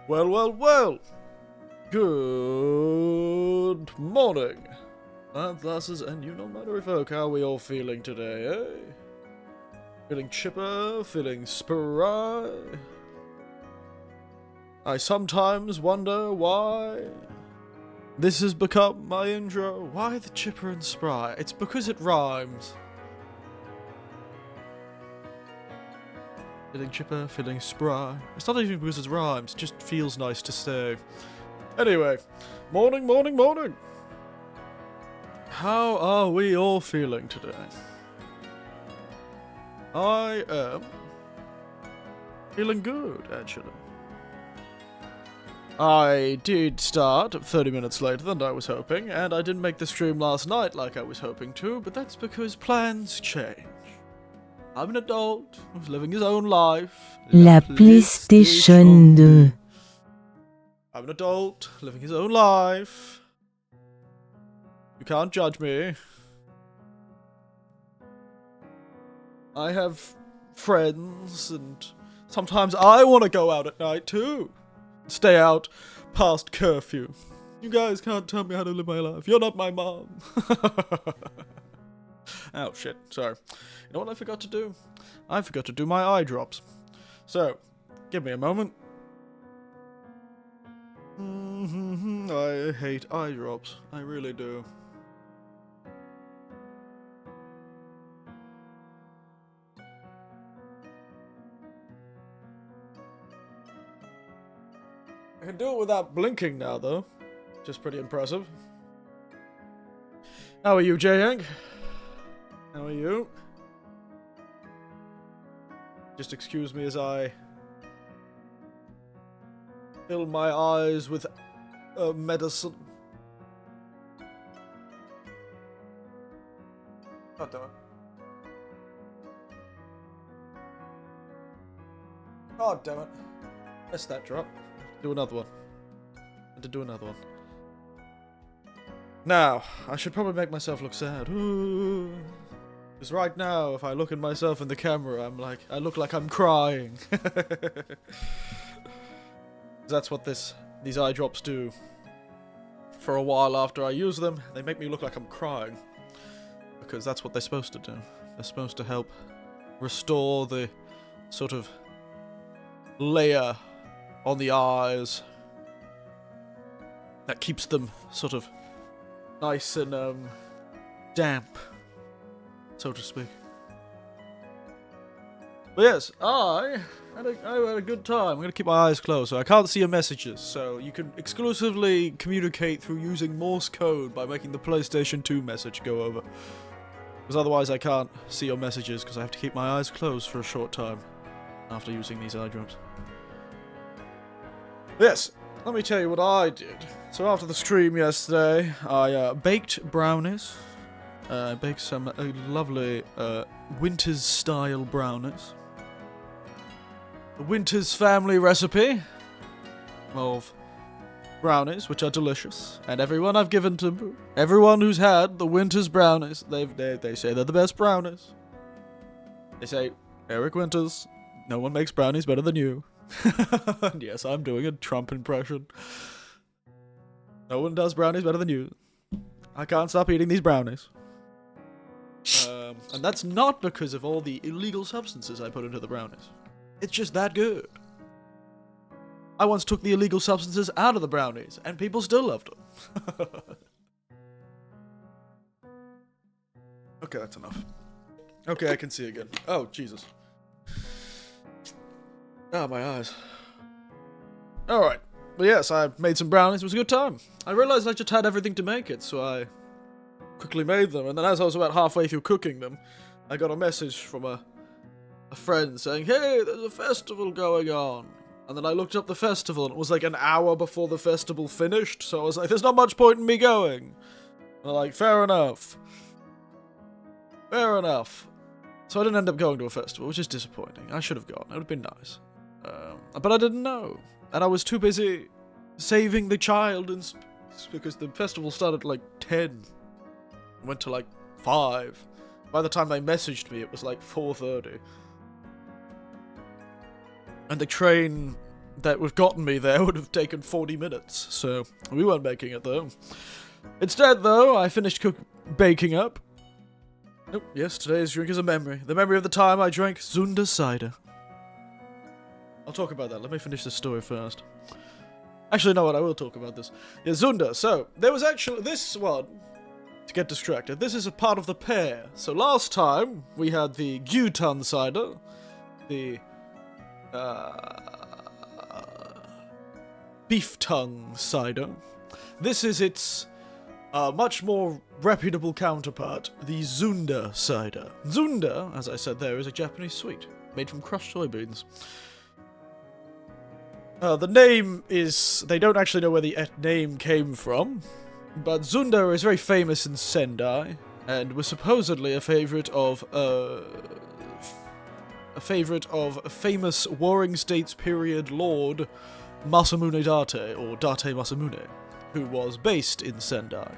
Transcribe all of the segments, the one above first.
Well, well, well. Good morning. Glasses and you no matter folk. How are we all feeling today, eh? Feeling chipper? Feeling spry? I sometimes wonder why this has become my intro. Why the chipper and spry? It's because it rhymes. Feeling chipper, feeling spry. It's not even because it rhymes, it just feels nice to say. Anyway, morning, morning, morning. How are we all feeling today? I am feeling good, actually. I did start 30 minutes later than I was hoping, and I didn't make the stream last night like I was hoping to, but that's because plans change. I'm an adult who's living his own life. La PlayStation 2. I'm an adult living his own life. You can't judge me. I have friends, and sometimes I want to go out at night too. Stay out past curfew. You guys can't tell me how to live my life. You're not my mom. Oh shit, sorry. You know what I forgot to do? I forgot to do my eye drops. So, give me a moment. I hate eye drops. I really do. I can do it without blinking now, though. Which is pretty impressive. How are you, J-Yank? How are you? Just excuse me as I fill my eyes with medicine. God damn it. God damn it. Missed that drop. Do another one. I did do another one. Now, I should probably make myself look sad. Because right now, if I look at myself in the camera, I look like I'm crying. That's what these eye drops do. For a while after I use them, they make me look like I'm crying. Because that's what they're supposed to do. They're supposed to help restore the sort of layer on the eyes that keeps them sort of nice and damp, so to speak. But yes, I had a good time. I'm going to keep my eyes closed, so I can't see your messages. So you can exclusively communicate through using Morse code by making the PlayStation 2 message go over. Because otherwise I can't see your messages, because I have to keep my eyes closed for a short time after using these eye drops. Yes, let me tell you what I did. So after the stream yesterday, I baked brownies. I baked some lovely Winter's style brownies. The Winter's family recipe of brownies, which are delicious. And everyone I've given to, everyone who's had the Winter's brownies, they say they're the best brownies. They say, Eric Winters, no one makes brownies better than you. And yes, I'm doing a Trump impression. No one does brownies better than you. I can't stop eating these brownies. And that's not because of all the illegal substances I put into the brownies. It's just that good. I once took the illegal substances out of the brownies, and people still loved them. Okay, that's enough. Okay, I can see again. Oh, Jesus. Ah, my eyes. Alright. But yes, I made some brownies. It was a good time. I realized I just had everything to make it, so I quickly made them. And then as I was about halfway through cooking them, I got a message from a friend saying, hey, there's a festival going on. And then I looked up the festival, and it was like an hour before the festival finished. So I was like, there's not much point in me going. And I'm like, fair enough. Fair enough. So I didn't end up going to a festival, which is disappointing. I should have gone. It would have been nice. But I didn't know. And I was too busy saving the child, and because the festival started at like 10. Went to like 5. By the time they messaged me, it was like 4:30. And the train that would have gotten me there would have taken 40 minutes, so we weren't making it though. Instead though, I finished baking up. Oh, yes, today's drink is a memory. The memory of the time I drank Zunda cider. I'll talk about that. Let me finish this story first. Actually, no, what? I will talk about this. Yeah, Zunda. So, there was actually this one. To get distracted. This is a part of the pair. So, last time, we had the Gyutan cider. The, beef tongue cider. This is its much more reputable counterpart, the Zunda cider. Zunda, as I said there, is a Japanese sweet made from crushed soybeans. The name is... They don't actually know where the name came from, but Zunda is very famous in Sendai, and was supposedly a favorite of a famous Warring States period lord Masamune Date, or Date Masamune, who was based in Sendai.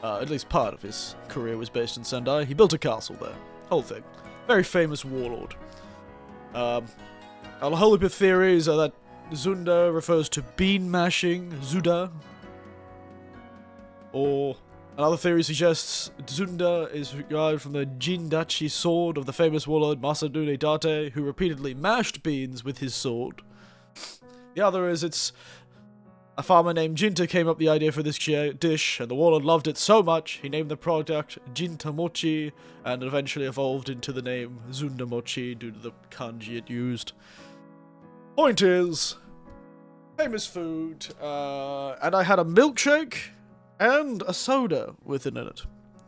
At least part of his career was based in Sendai. He built a castle there. Whole thing. Very famous warlord. A whole heap of theories are that Zunda refers to bean mashing, Zuda. Or another theory suggests Zunda is derived from the Jindachi sword of the famous warlord Masamune Date, who repeatedly mashed beans with his sword. The other is it's a farmer named Jinta came up with the idea for this dish, and the warlord loved it so much, he named the product Jinta Mochi, and eventually evolved into the name Zunda Mochi due to the kanji it used. Point is, famous food, and I had a milkshake and a soda within it.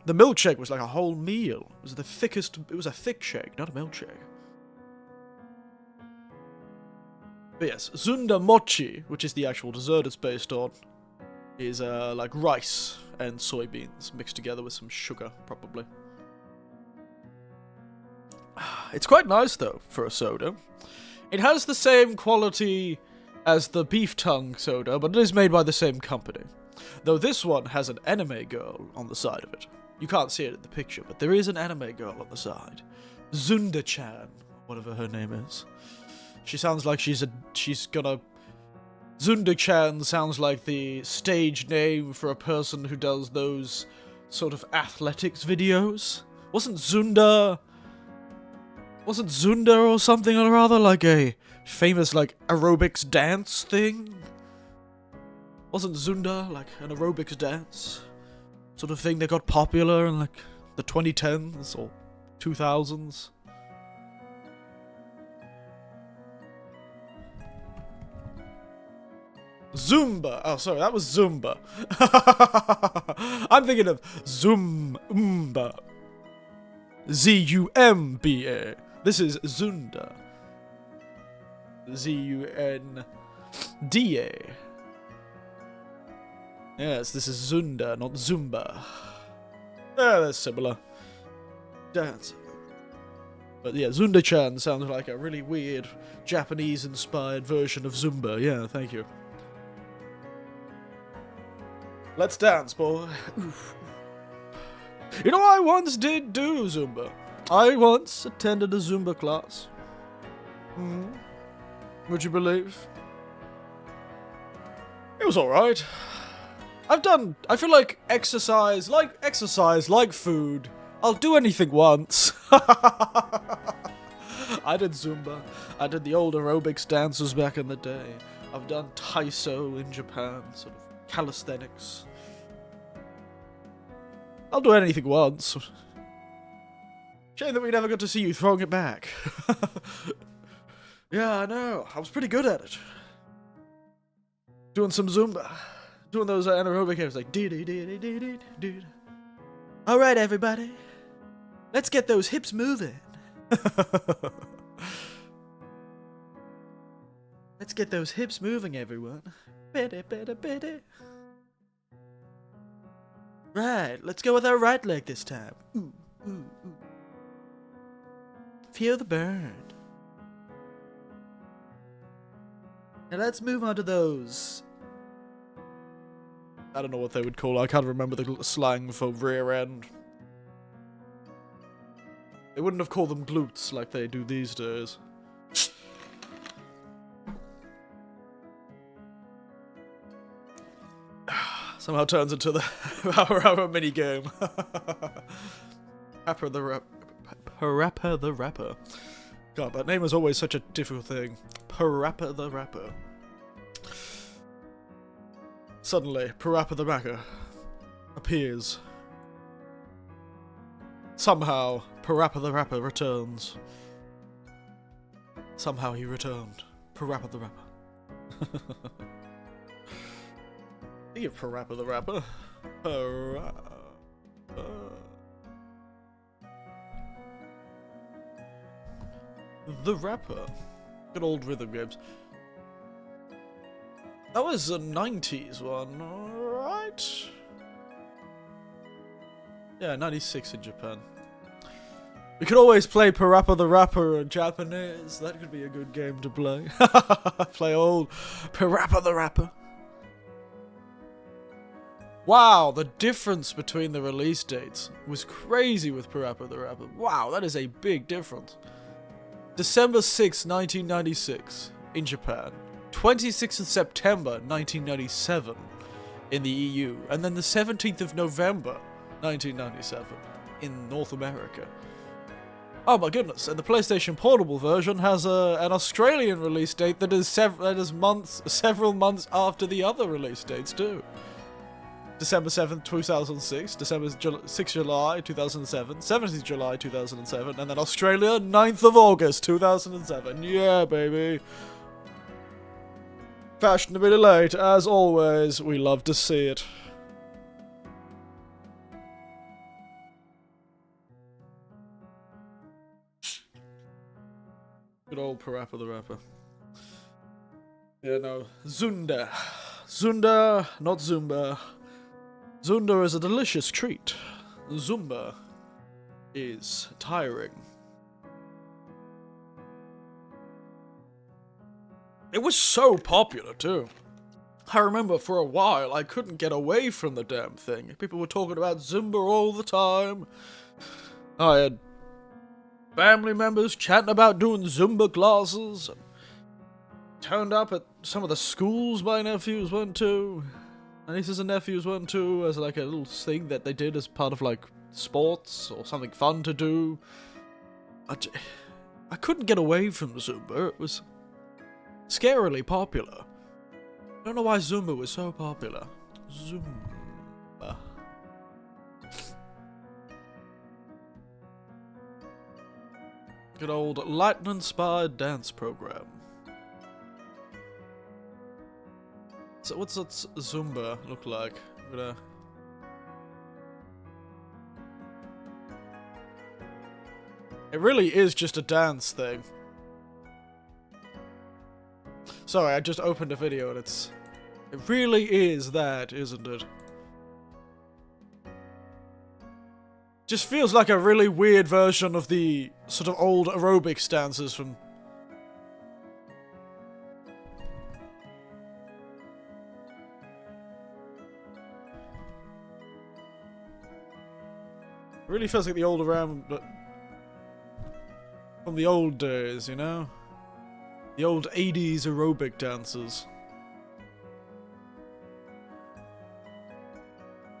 The milkshake was like a whole meal. It was it was a thick shake, not a milkshake. But yes, Zunda Mochi, which is the actual dessert it's based on, is like rice and soybeans mixed together with some sugar, probably. It's quite nice though, for a soda. It has the same quality as the beef tongue soda, but it is made by the same company. Though this one has an anime girl on the side of it. You can't see it in the picture, but there is an anime girl on the side. Zunda-chan, whatever her name is. She sounds like she's gonna... Zunda-chan sounds like the stage name for a person who does those sort of athletics videos. Wasn't Zunda or something or other like a famous like aerobics dance thing? Wasn't Zunda like an aerobics dance sort of thing that got popular in like the 2010s or 2000s? Zumba. Oh, sorry, that was Zumba. I'm thinking of Zumba. Z-U-M-B-A. This is Zunda. Z-U-N-D-A. Yes, this is Zunda, not Zumba. They're similar. Dance. But yeah, Zunda-chan sounds like a really weird Japanese-inspired version of Zumba. Yeah, thank you. Let's dance, boy. You know, I once did do Zumba. I once attended a Zumba class. Would you believe? It was alright. I feel like exercise, like food. I'll do anything once. I did Zumba. I did the old aerobics dances back in the day. I've done Taiso in Japan, sort of calisthenics. I'll do anything once. Shame that we never got to see you throwing it back. Yeah, I know. I was pretty good at it. Doing some Zumba. Doing those anaerobic airs like dee-dee-dee-dee-dee-dee-dee. Alright, everybody. Let's get those hips moving. Let's get those hips moving, everyone. Biddy-biddy-biddy. Right, let's go with our right leg this time. Ooh, ooh, ooh. Feel the burn. Now let's move on to those. I don't know what they would call it. I can't remember the slang for rear end. They wouldn't have called them glutes like they do these days. somehow turns into the our mini game. Parappa the Rapper. God, that name is always such a difficult thing. Parappa the Rapper. Suddenly, Parappa the Rapper appears. Somehow, Parappa the Rapper returns. Somehow he returned. Parappa the Rapper. Think of Parappa the Rapper. The Rapper. Good old rhythm games. That was a 90s one, right? Yeah, 96 in Japan. We could always play Parappa the Rapper in Japanese. That could be a good game to play. Play old Parappa the Rapper. Wow, the difference between the release dates was crazy with Parappa the Rapper. Wow, that is a big difference. December 6, 1996 in Japan. 26th of September 1997 in the EU. And then the 17th of November 1997 in North America. Oh my goodness, and the PlayStation Portable version has an Australian release date that is several months after the other release dates too. December 7th, 2006, December 6th July 2007, 7th July 2007, and then Australia 9th of August 2007. Yeah, baby. Fashionably late, as always. We love to see it. Good old Parappa the Rapper. Yeah, no. Zunda. Zunda, not Zumba. Zunda is a delicious treat. Zumba is tiring. It was so popular, too. I remember for a while I couldn't get away from the damn thing. People were talking about Zumba all the time. I had family members chatting about doing Zumba classes. And turned up at some of the schools my nephews went to. My nieces and nephews went to as like a little thing that they did as part of like sports or something fun to do. I couldn't get away from Zumba. It was scarily popular. I don't know why Zumba was so popular. Zumba. Good old lightning-inspired dance program. So what's that Zumba look like? It really is just a dance thing. Sorry, I just opened a video and it really is that, isn't it? Just feels like a really weird version of the sort of old aerobics dances from... It really feels like the old around... from the old days, you know? The old 80s aerobic dancers.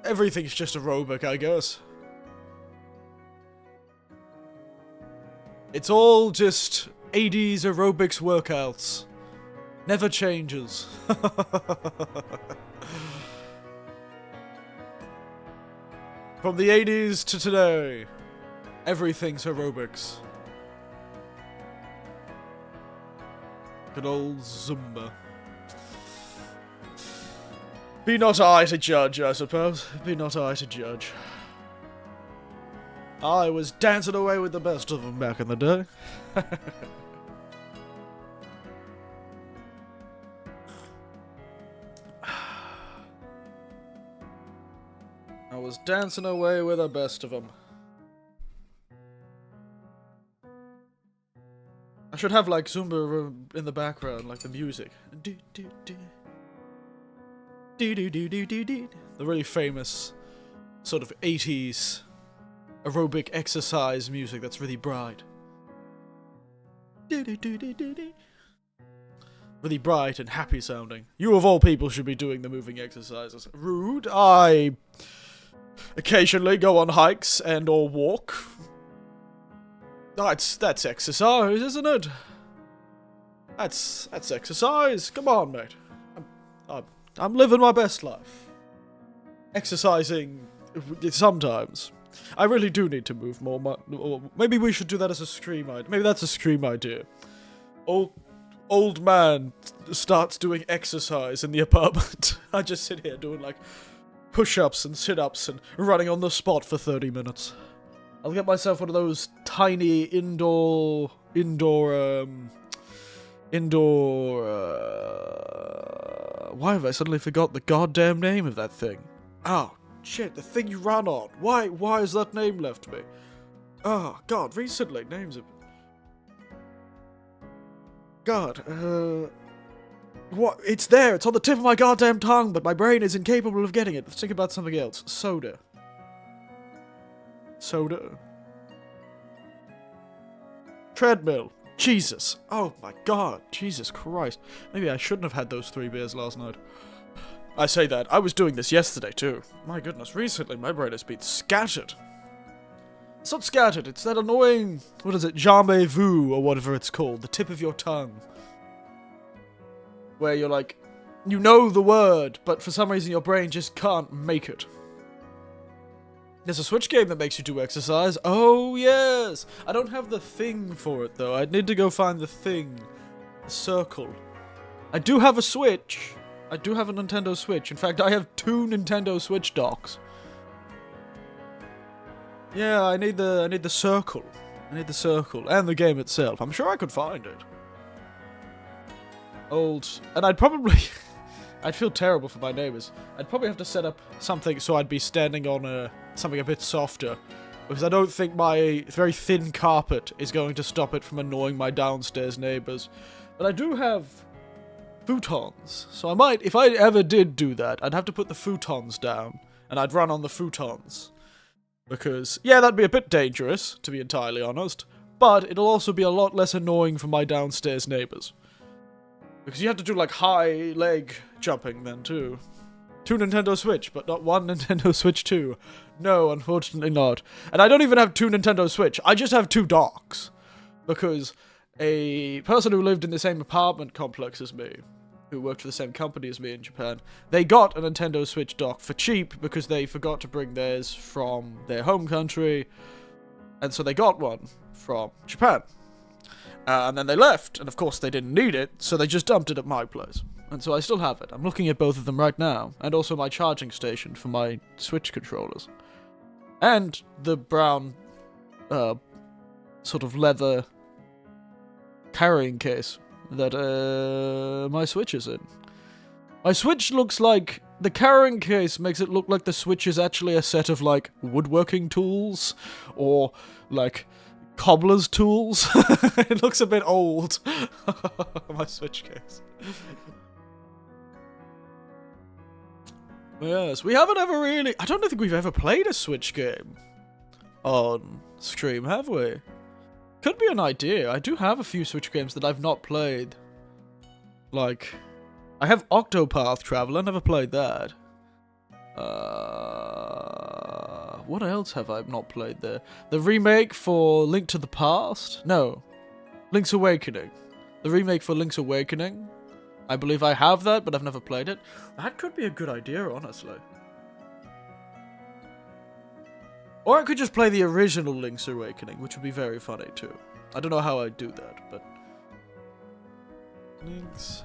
Everything's just aerobic, I guess. It's all just 80s aerobics workouts. Never changes. From the 80s to today, everything's aerobics. Good old Zumba. Be not I to judge, I suppose. Be not I to judge. I was dancing away with the best of them back in the day. I was dancing away with the best of them. I should have like Zumba in the background, like the music. The really famous sort of 80s aerobic exercise music that's really bright. Really bright and happy sounding. You of all people should be doing the moving exercises. Rude. I occasionally go on hikes and or walk. That's exercise, isn't it? That's exercise. Come on, mate. I'm living my best life. Exercising sometimes. I really do need to move more. Maybe we should do that as a stream idea. Maybe that's a stream idea. Old man starts doing exercise in the apartment. I just sit here doing like push-ups and sit-ups and running on the spot for 30 minutes. I'll get myself one of those tiny indoor. Why have I suddenly forgot the goddamn name of that thing? Oh, shit, the thing you run on. Why has that name left me? Oh, God, recently, names have... God, what? It's there, it's on the tip of my goddamn tongue, but my brain is incapable of getting it. Let's think about something else. Soda. Treadmill. Jesus. Oh my God. Jesus Christ. Maybe I shouldn't have had those 3 beers last night. I say that. I was doing this yesterday too. My goodness, recently my brain has been scattered. It's not scattered, it's that annoying... What is it? Jamais-vu, or whatever it's called. The tip of your tongue. Where you're like... You know the word, but for some reason your brain just can't make it. There's a Switch game that makes you do exercise. Oh, yes! I don't have the thing for it, though. I'd need to go find the thing. The circle. I do have a Switch. I do have a Nintendo Switch. In fact, I have 2 Nintendo Switch docks. Yeah, I need the circle. I need the circle. And the game itself. I'm sure I could find it. And I'd probably... I'd feel terrible for my neighbors. I'd probably have to set up something so I'd be standing on something a bit softer. Because I don't think my very thin carpet is going to stop it from annoying my downstairs neighbors. But I do have futons. So I might, if I ever did do that, I'd have to put the futons down. And I'd run on the futons. Because, yeah, that'd be a bit dangerous, to be entirely honest. But it'll also be a lot less annoying for my downstairs neighbors. Because you have to do, like, high leg jumping then, too. 2 Nintendo Switch, but not 1 Nintendo Switch 2. No, unfortunately not. And I don't even have 2 Nintendo Switch. I just have 2 docks. Because a person who lived in the same apartment complex as me, who worked for the same company as me in Japan, they got a Nintendo Switch dock for cheap because they forgot to bring theirs from their home country. And so they got one from Japan. And then they left, and of course they didn't need it, so they just dumped it at my place. And so I still have it. I'm looking at both of them right now, and also my charging station for my Switch controllers. And the brown, sort of leather carrying case that, my Switch is in. My Switch looks like... The carrying case makes it look like the Switch is actually a set of, like, woodworking tools, or, like... cobbler's tools. It looks a bit old. My Switch case. Yes, we haven't ever really... I don't think we've ever played a Switch game on stream, have we? Could be an idea. I do have a few Switch games that I've not played. Like, I have Octopath Traveler, never played that. What else have I not played there? The remake for Link to the Past? No. Link's Awakening. The remake for Link's Awakening. I believe I have that, but I've never played it. That could be a good idea, honestly. Or I could just play the original Link's Awakening, which would be very funny, too. I don't know how I'd do that, but... Link's...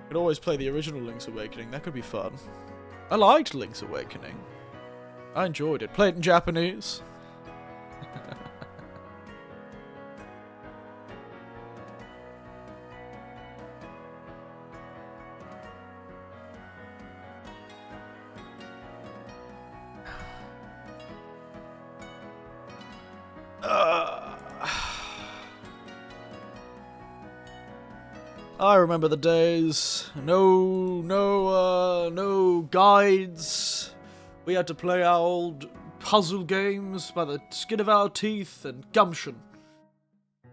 Could always play the original Link's Awakening. That could be fun. I liked Link's Awakening. I enjoyed it. Play it in Japanese. I remember the days. No guides. We had to play our old puzzle games by the skin of our teeth and gumption.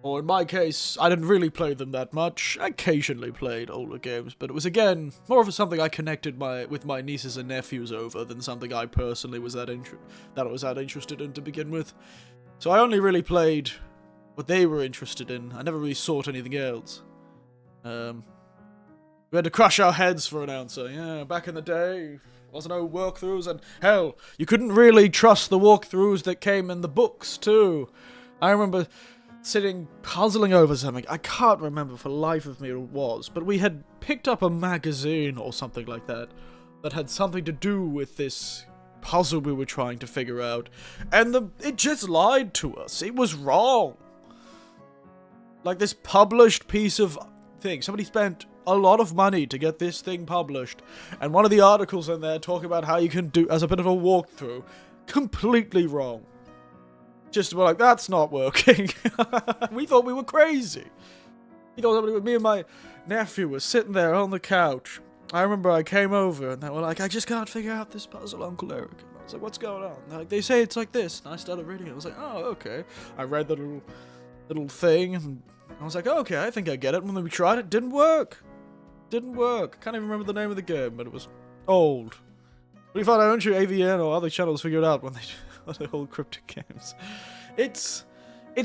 Or in my case, I didn't really play them that much. I occasionally played older games, but it was again more of something I connected with my nieces and nephews over than something I personally was that interested in to begin with. So I only really played what they were interested in. I never really sought anything else. We had to crush our heads for an answer. Yeah, back in the day, wasn't no walkthroughs, and hell, you couldn't really trust the walkthroughs that came in the books too. I remember sitting puzzling over something. I can't remember for the life of me what it was, but we had picked up a magazine or something like that had something to do with this puzzle we were trying to figure out, and it just lied to us. It was wrong. Like this published piece of thing. Somebody spent a lot of money to get this thing published, and one of the articles in there talking about how you can do as a bit of a walkthrough. Completely wrong. Just like, that's not working. We thought we were crazy. We thought me and my nephew were sitting there on the couch. I remember I came over and they were like, I just can't figure out this puzzle, Uncle Eric. And I was like, what's going on? And they say it's like this. And I started reading it. I was like, oh, okay. I read the little thing and I was like, okay, I think I get it. And when we tried it, didn't work. Didn't work. Can't even remember the name of the game, but it was old. But we found out, don't you, AVN or other channels figured out when they the whole cryptic games. It's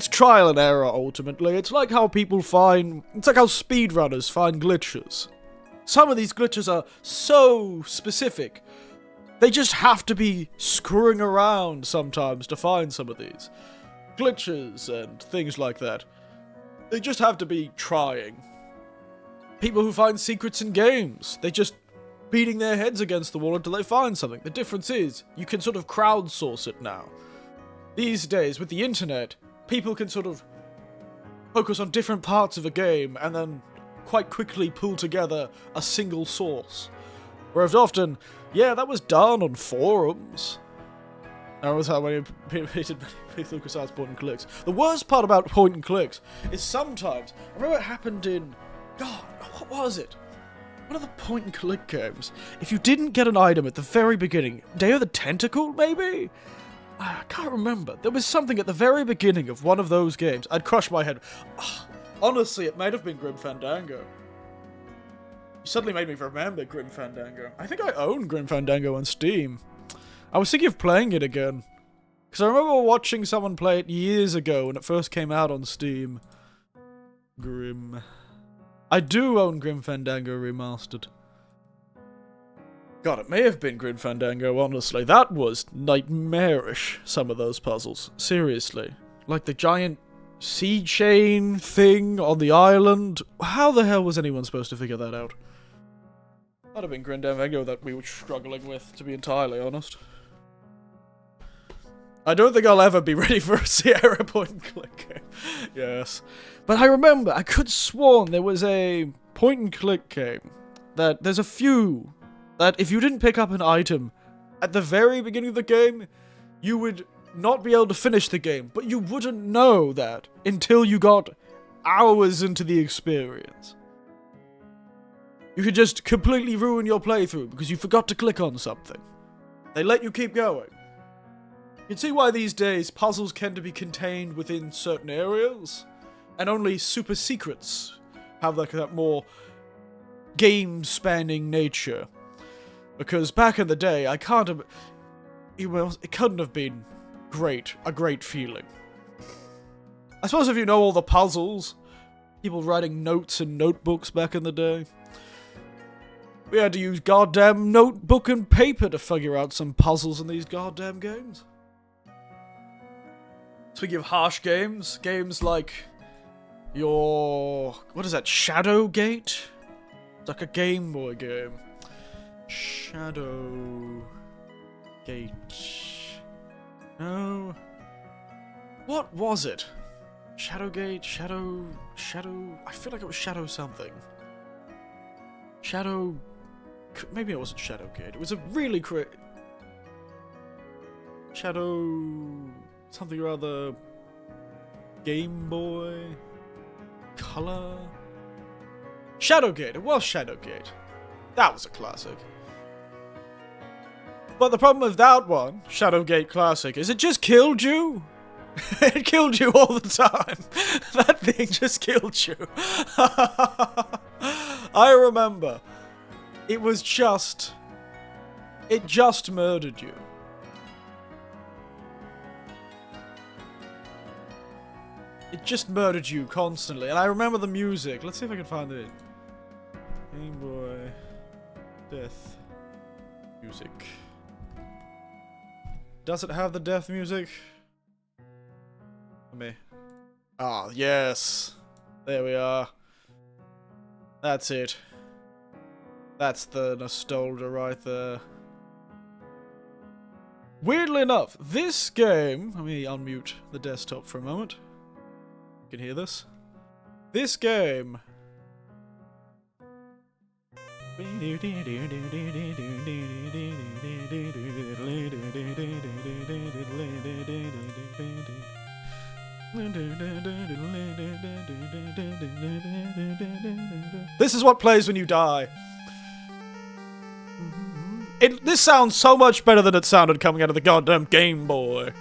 trial and error, ultimately. It's like how it's like how speedrunners find glitches. Some of these glitches are so specific. They just have to be screwing around sometimes to find some of these glitches and things like that. They just have to be trying. People who find secrets in games, they just beating their heads against the wall until they find something. The difference is, you can sort of crowdsource it now. These days, with the internet, people can sort of focus on different parts of a game and then quite quickly pull together a single source. Whereas often, yeah, that was done on forums. That was how many people besides point and clicks. The worst part about point and clicks is sometimes, I remember it happened in, God, what was it? One of the point and click games. If you didn't get an item at the very beginning, Day of the Tentacle, maybe? I can't remember. There was something at the very beginning of one of those games. I'd crush my head. Honestly, it might have been Grim Fandango. You suddenly made me remember Grim Fandango. I think I own Grim Fandango on Steam. I was thinking of playing it again. Because I remember watching someone play it years ago when it first came out on Steam. Grim. I do own Grim Fandango Remastered. God, it may have been Grim Fandango, honestly. That was nightmarish, some of those puzzles. Seriously. Like the giant sea chain thing on the island. How the hell was anyone supposed to figure that out? That'd have been Grim Fandango that we were struggling with, to be entirely honest. I don't think I'll ever be ready for a Sierra point and click game. Yes. But I remember, I could sworn there was a point and click game that there's a few that if you didn't pick up an item at the very beginning of the game, you would not be able to finish the game, but you wouldn't know that until you got hours into the experience. You could just completely ruin your playthrough because you forgot to click on something. They let you keep going. You can see why these days puzzles tend to be contained within certain areas, and only super secrets have like that more game-spanning nature. Because back in the day, it couldn't have been a great feeling. I suppose if you know all the puzzles, people writing notes in notebooks back in the day, we had to use goddamn notebook and paper to figure out some puzzles in these goddamn games. Speaking of harsh games, games like what is that, Shadowgate? It's like a Game Boy game. Shadowgate. No. What was it? Shadowgate, Shadow... I feel like it was Shadow something. Maybe it wasn't Shadowgate. It was a really Shadow... something or other. Game Boy... Color... Shadowgate. It was Shadowgate. That was a classic. But the problem with that one, Shadowgate Classic, is it just killed you. It killed you all the time. That thing just killed you. I remember. It just murdered you. It just murdered you constantly. And I remember the music. Let's see if I can find it. Game Boy. Death. Music. Does it have the death music? Let me. Ah, yes. There we are. That's it. That's the nostalgia right there. Weirdly enough, this game... Let me unmute the desktop for a moment. You can hear this. This game... This is what plays when you die. This sounds so much better than it sounded coming out of the goddamn Game Boy.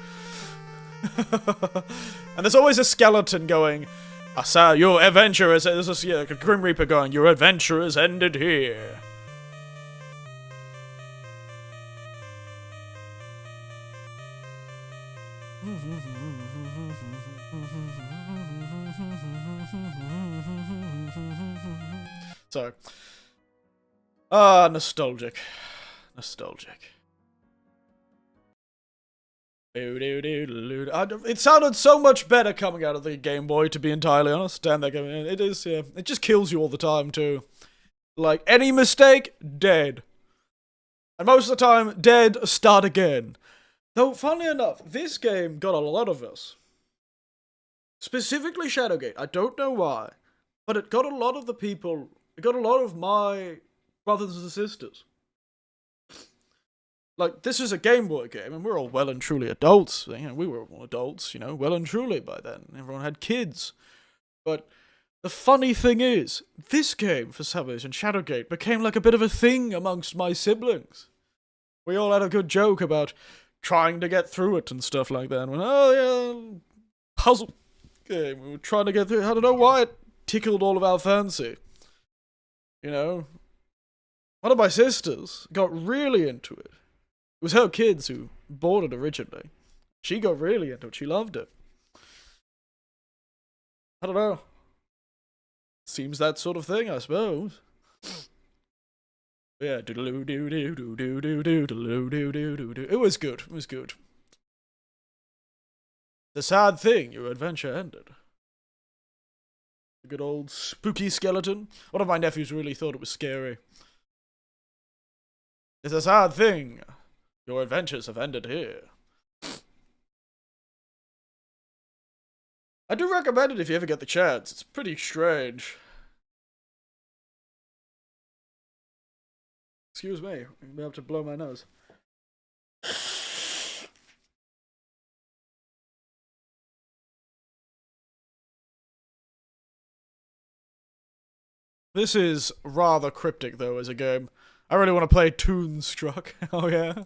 And there's always a skeleton going, "Asa, your adventure is..." There's a Grim Reaper going, "Your adventure is ended here." So, nostalgic. Nostalgic. It sounded so much better coming out of the Game Boy, to be entirely honest. And it is, yeah. It just kills you all the time, too. Like, any mistake, dead. And most of the time, dead, start again. Though, funnily enough, this game got a lot of us. Specifically Shadowgate. I don't know why. But it got a lot of the people... It got a lot of my brothers and sisters. Like, this is a Game Boy game, and we're all well and truly adults. You know, we were all adults, you know, well and truly by then. Everyone had kids. But the funny thing is, this game, for some reason, Shadowgate, became like a bit of a thing amongst my siblings. We all had a good joke about trying to get through it and stuff like that. And went, oh, yeah, puzzle game. We were trying to get through it. I don't know why it tickled all of our fancy. You know? One of my sisters got really into it. It was her kids who bought it originally. She got really into it. She loved it. I don't know. Seems that sort of thing, I suppose. Yeah, it was good. It was good. The sad thing, your adventure ended. A good old spooky skeleton. One of my nephews really thought it was scary. It's a sad thing. Your adventures have ended here. I do recommend it if you ever get the chance. It's pretty strange. Excuse me. I'm gonna have to blow my nose. This is rather cryptic, though, as a game. I really want to play Toonstruck. Oh, yeah?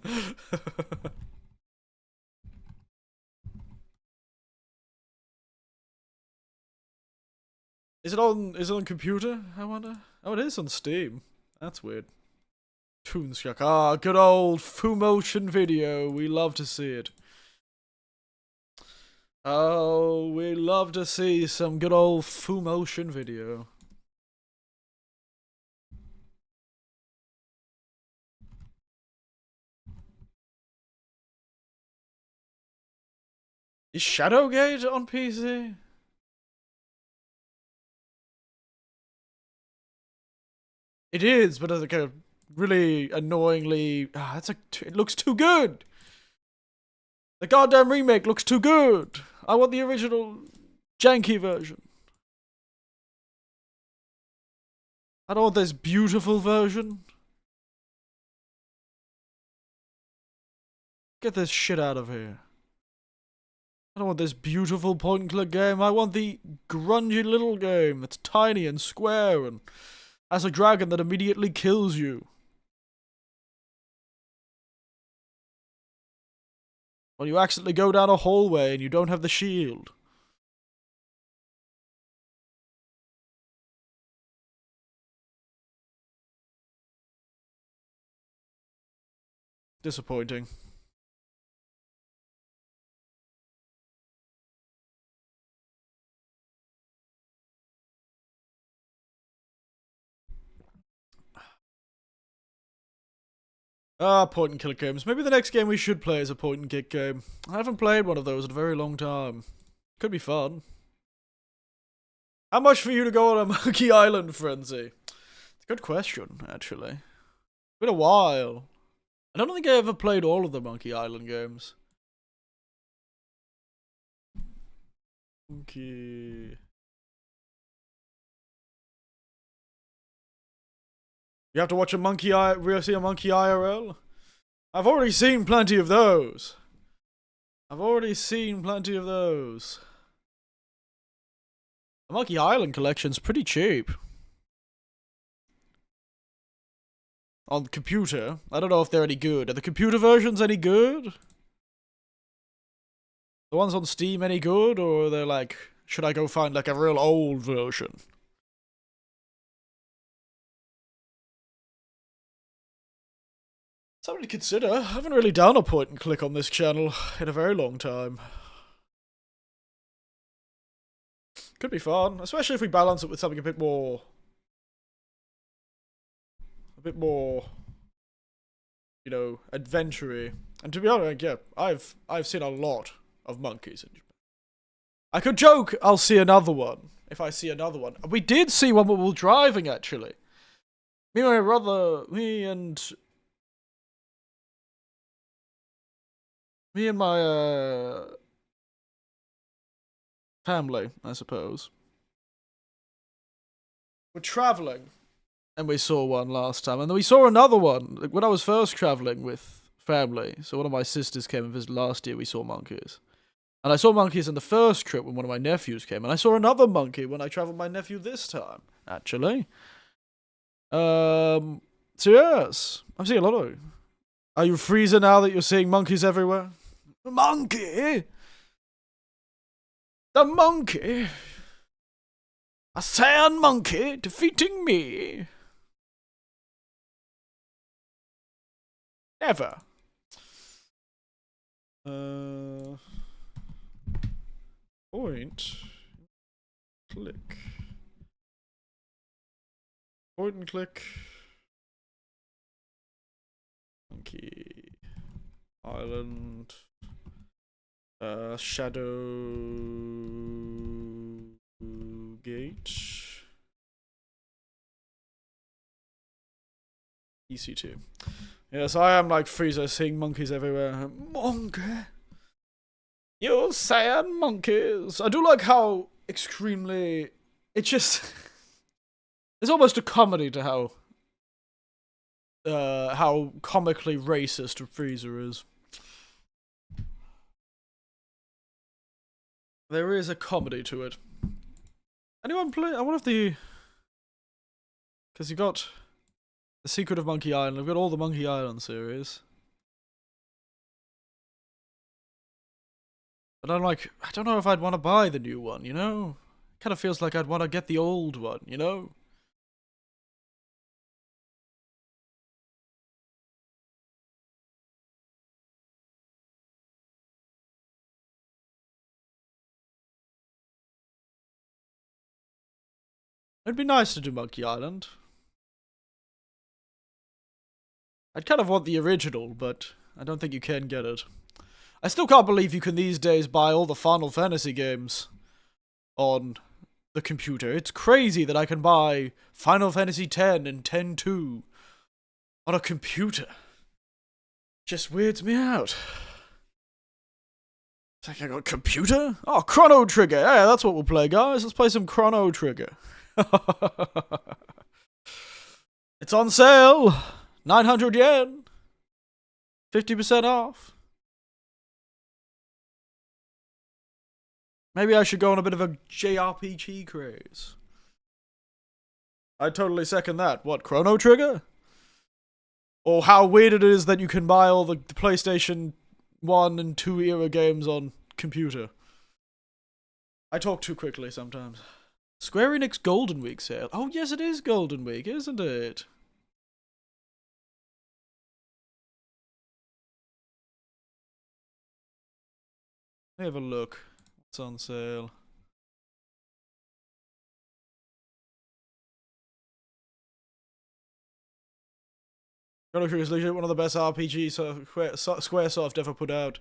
Is it on computer, I wonder? Oh, it is on Steam. That's weird. Toonstruck. Ah, good old Fumotion video. We love to see it. Oh, we love to see some good old Fumotion video. Is Shadowgate on PC? It is, but it's like a really annoyingly... it looks too good! The goddamn remake looks too good! I want the original janky version. I don't want this beautiful version. Get this shit out of here. I don't want this beautiful point-and-click game. I want the grungy little game that's tiny and square and has a dragon that immediately kills you. When you accidentally go down a hallway and you don't have the shield. Disappointing. Point and click games. Maybe the next game we should play is a point and click game. I haven't played one of those in a very long time. Could be fun. How much for you to go on a Monkey Island frenzy? It's a good question, actually. It's been a while. I don't think I ever played all of the Monkey Island games. Monkey... You have to watch a Monkey IRL? I've already seen plenty of those. The Monkey Island collection's pretty cheap. On the computer. I don't know if they're any good. Are the computer versions any good? The ones on Steam any good? Or are they like, should I go find like a real old version? Something to consider. I haven't really done a point and click on this channel in a very long time. Could be fun, especially if we balance it with something a bit more, you know, adventure-y. And to be honest, yeah, I've seen a lot of monkeys in Japan. I could joke I'll see another one if I see another one. We did see one while driving, actually. Me and my brother, me and my family, I suppose. We're traveling, and we saw one last time, and then we saw another one like, when I was first traveling with family. So one of my sisters came and visited last year. We saw monkeys, and I saw monkeys in the first trip when one of my nephews came, and I saw another monkey when I traveled with my nephew this time. Actually, so yes, I'm seeing a lot of. Are you freezing now that you're seeing monkeys everywhere? Monkey. The monkey! A sand monkey defeating me! Never. Point. Click. Point and click. Monkey Island. Shadow Gate. EC2. Yes, I am like Frieza seeing monkeys everywhere. Monkey! You sad monkeys! I do like how extremely... It just... There's almost a comedy to how comically racist Frieza is. There is a comedy to it. Anyone play? I wonder if the... Because you got The Secret of Monkey Island. We've got all the Monkey Island series. But I'm like, I don't know if I'd want to buy the new one, you know? It kind of feels like I'd want to get the old one, you know? It'd be nice to do Monkey Island. I'd kind of want the original, but I don't think you can get it. I still can't believe you can these days buy all the Final Fantasy games on the computer. It's crazy that I can buy Final Fantasy X and X-2 on a computer. Just weirds me out. It's like I got a computer? Oh, Chrono Trigger. Yeah, that's what we'll play, guys. Let's play some Chrono Trigger. It's on sale. 900 yen. 50% off. Maybe I should go on a bit of a JRPG craze. I'd totally second that. What, Chrono Trigger? Or how weird it is that you can buy all the PlayStation 1 and 2 era games on computer. I talk too quickly sometimes. Square Enix Golden Week sale. Oh yes, it is Golden Week, isn't it? Let me have a look. What's on sale? Chrono Trigger is legit one of the best RPGs Squaresoft ever put out.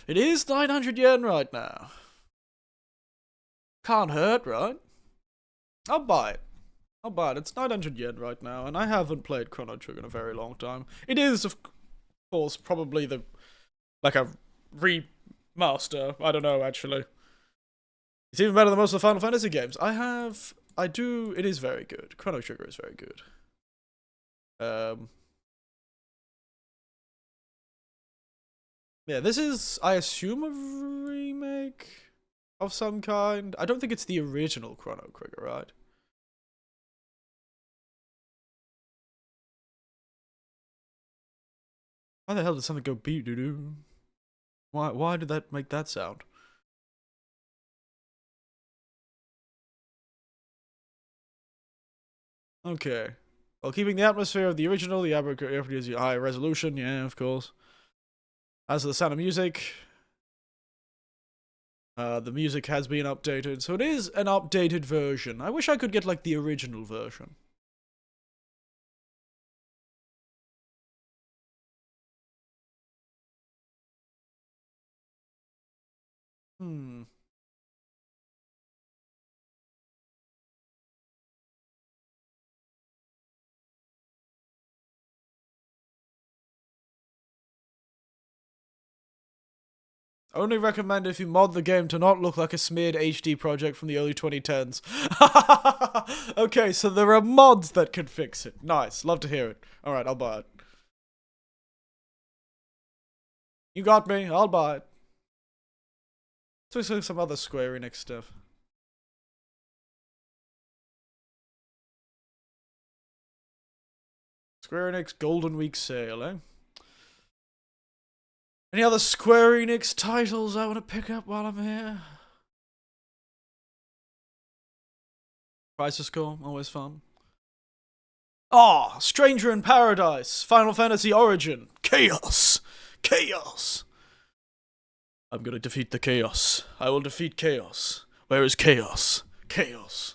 It is 900 yen right now. Can't hurt, right? I'll buy it. I'll buy it. It's 900 yen right now, and I haven't played Chrono Trigger in a very long time. It is, of course, probably a remaster. I don't know, actually. It's even better than most of the Final Fantasy games. It is very good. Chrono Trigger is very good. Yeah, this is, I assume, a remake of some kind. I don't think it's the original Chrono Trigger, right? Why the hell did something go beep doo doo? Why did that make that sound? Okay. While keeping the atmosphere of the original, the aperture is high resolution, yeah, of course. As for the sound of music, the music has been updated, so it is an updated version. I wish I could get, like, the original version. Only recommend if you mod the game to not look like a smeared HD project from the early 2010s. Okay, so there are mods that can fix it. Nice, love to hear it. Alright, I'll buy it. You got me, I'll buy it. Let's look at some other Square Enix stuff. Square Enix Golden Week sale, eh? Any other Square Enix titles I want to pick up while I'm here? Crisis Core, always fun. Ah, Stranger in Paradise, Final Fantasy Origin, Chaos, Chaos. I'm gonna defeat the Chaos. I will defeat Chaos. Where is Chaos? Chaos.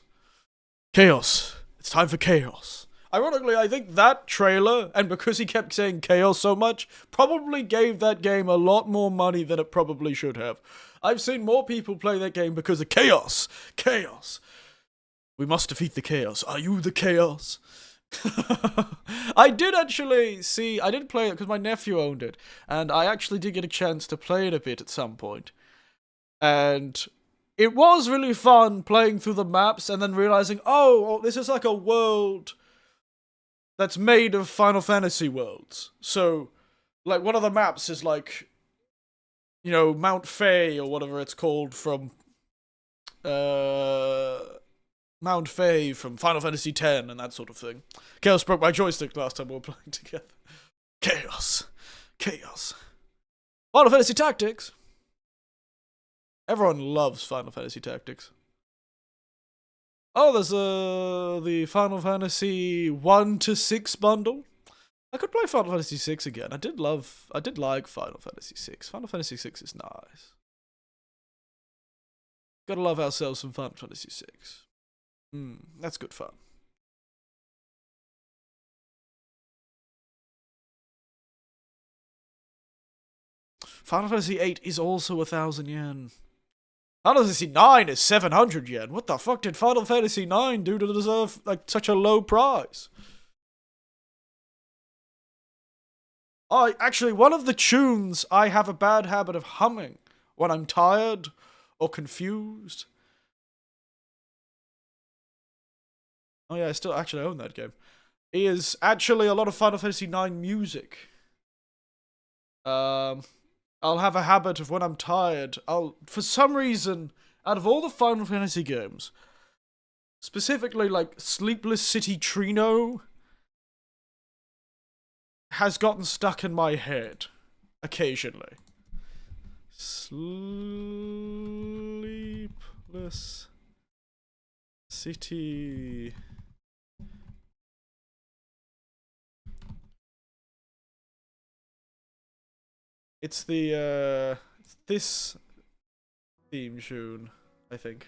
Chaos. It's time for Chaos. Ironically, I think that trailer, and because he kept saying Chaos so much, probably gave that game a lot more money than it probably should have. I've seen more people play that game because of Chaos. Chaos. We must defeat the Chaos. Are you the Chaos? I did actually see, I did play it because my nephew owned it, and I actually did get a chance to play it a bit at some point. And it was really fun playing through the maps and then realizing, oh, this is like a world that's made of Final Fantasy worlds. So, like, one of the maps is like, you know, Mount Fae or whatever it's called from, Mount Fae from Final Fantasy X and that sort of thing. Chaos broke my joystick last time we were playing together. Chaos. Chaos. Final Fantasy Tactics. Everyone loves Final Fantasy Tactics. Oh, there's the Final Fantasy 1 to 6 bundle. I could play Final Fantasy 6 again. I did like Final Fantasy 6. Final Fantasy 6 is nice. Gotta love ourselves some Final Fantasy 6. That's good fun. Final Fantasy 8 is also 1,000 yen. Final Fantasy 9 is 700 yen. What the fuck did Final Fantasy 9 do to deserve, like, such a low price? Actually, one of the tunes I have a bad habit of humming when I'm tired or confused. Oh yeah, I still actually own that game. Is actually a lot of Final Fantasy 9 music. I'll have a habit of when I'm tired, for some reason, out of all the Final Fantasy games, specifically like Sleepless City Trino has gotten stuck in my head. occasionally. Sleepless City. It's the it's this theme tune, I think.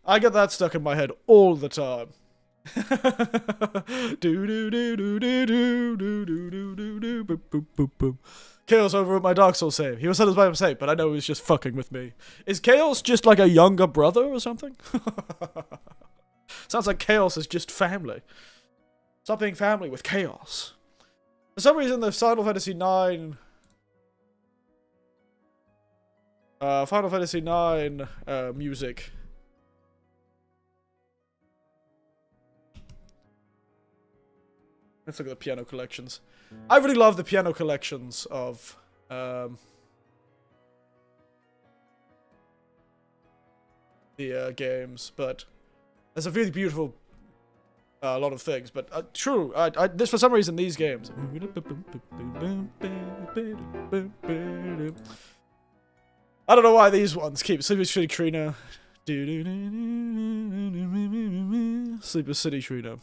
I get that stuck in my head all the time. Chaos over at my Dark Souls save. He was satisfied by mistake, but I know he was just fucking with me. Is Chaos just like a younger brother or something? Sounds like Chaos is just family. Stop being family with Chaos. For some reason, the Final Fantasy IX... Final Fantasy IX music... Let's look at the piano collections. I really love the piano collections of the games, but there's a really beautiful lot of things. But true, this for some reason these games. I don't know why these ones keep Sleeper City Trina. Sleeper City Trina.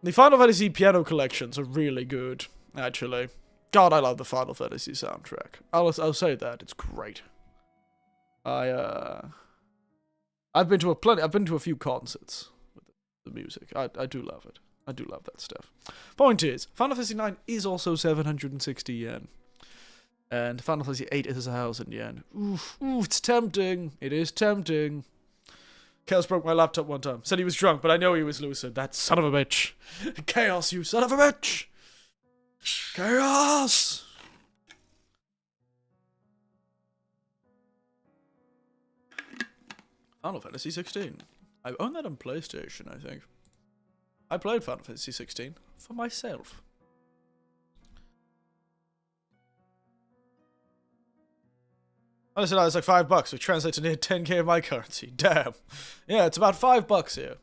The Final Fantasy piano collections are really good, actually. God, I love the Final Fantasy soundtrack. I'll say that, it's great. I've been to a few concerts with the music. I do love it. I do love that stuff. Point is, Final Fantasy IX is also 760 yen. And Final Fantasy VIII is 1,000 yen. Oof, it's tempting. It is tempting. Chaos broke my laptop one time. Said he was drunk, but I know he was lucid. That son of a bitch. Chaos, you son of a bitch! Chaos! Final Fantasy 16. I own that on PlayStation, I think. I played Final Fantasy 16 for myself. Honestly, it's like $5, which translates to near 10k of my currency. Damn. Yeah, it's about $5 here.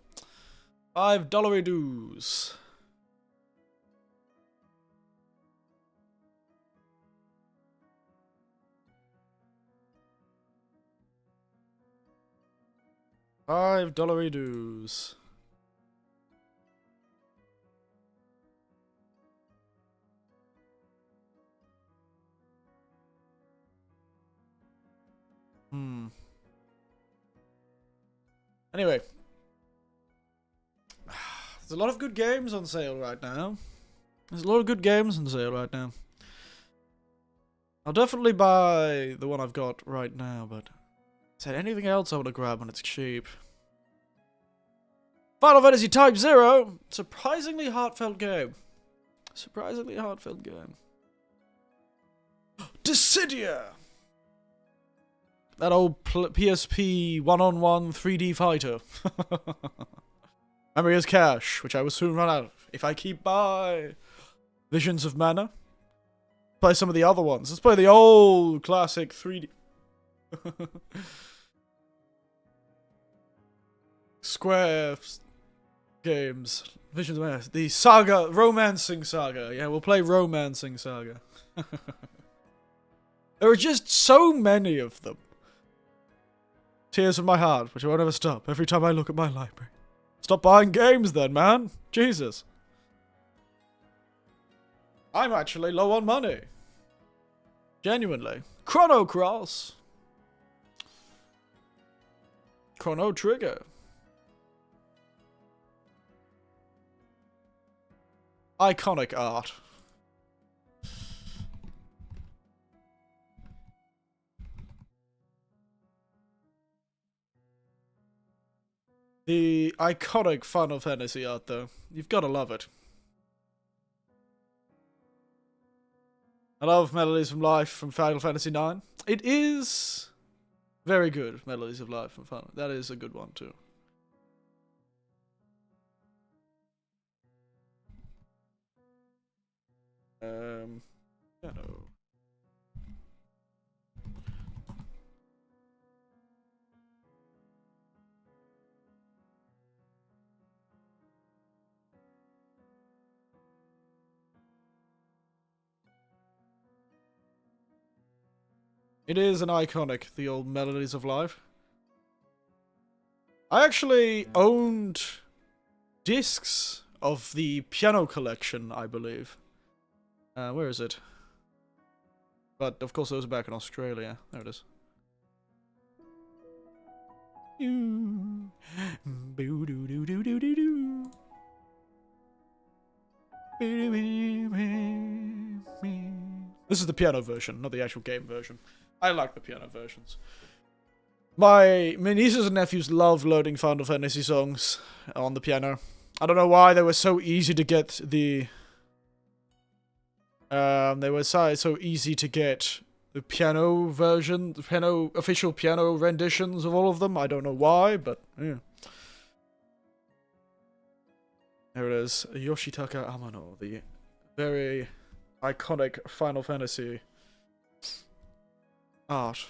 $5 dues. $5 dues. Anyway. There's a lot of good games on sale right now. I'll definitely buy the one I've got right now, but... Is there anything else I want to grab when it's cheap? Final Fantasy Type 0! Surprisingly heartfelt game. Dissidia! That old PSP one-on-one 3D fighter. Memory is cash, which I will soon run out of if I keep by Visions of Mana. Play some of the other ones. Let's play the old classic 3D. Square games. Visions of Mana. The Saga, Romancing Saga. Yeah, we'll play Romancing Saga. There are just so many of them. Tears of my heart, which I won't ever stop every time I look at my library. Stop buying games then, man. Jesus. I'm actually low on money. Genuinely. Chrono Cross. Chrono Trigger. Iconic art. The iconic Final Fantasy art, though. You've got to love it. I love Melodies from Life from Final Fantasy IX. It is very good, Melodies of Life from Final. That is a good one, too. Piano. It is an iconic, the old melodies of life. I actually owned discs of the piano collection, I believe. Where is it? But, of course, those are back in Australia. There it is. This is the piano version, not the actual game version. I like the piano versions. My nieces and nephews love loading Final Fantasy songs on the piano. I don't know why they were so easy to get the... they were so easy to get the piano version, the official piano renditions of all of them. I don't know why, but yeah. There it is, Yoshitaka Amano, the very iconic Final Fantasy art.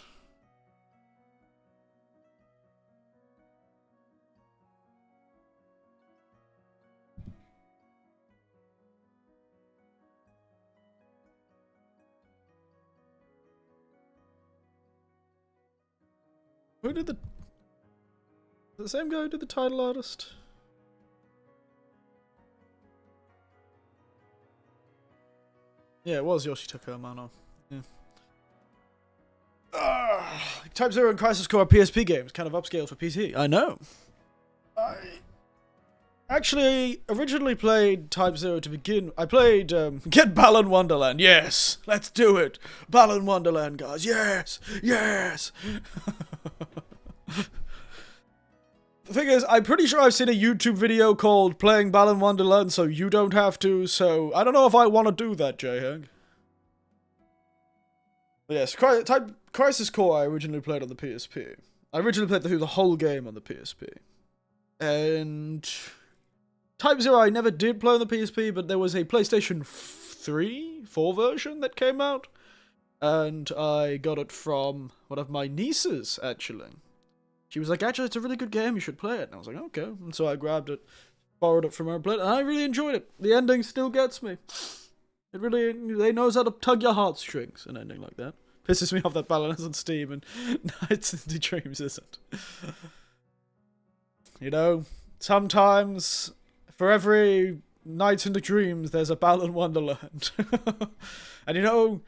Who did the same guy who did the title artist? Yeah, it was Yoshitaka Amano. Yeah. Type 0 and Crisis Core are PSP games, kind of upscale for PC. I know. I actually originally played Type 0 to begin. I played Get Balan Wonderland. Yes, let's do it. Balan Wonderland, guys. Yes, yes. The thing is, I'm pretty sure I've seen a YouTube video called Playing Balan Wonderland so you don't have to, so I don't know if I want to do that, J-Hang. Yes, Crisis Core I originally played on the PSP. I originally played through the whole game on the PSP. And... Type 0 I never did play on the PSP, but there was a PlayStation 4 version that came out. And I got it from one of my nieces, actually. She was like, actually, it's a really good game, you should play it. And I was like, okay. And so I grabbed it, borrowed it from her, and played it, and I really enjoyed it. The ending still gets me. It really, they knows how to tug your heartstrings, an ending like that. Pisses me off that balance on Steam, and Nights into Dreams isn't. You know, sometimes, for every Nights into Dreams, there's a Balan Wonderland. And you know,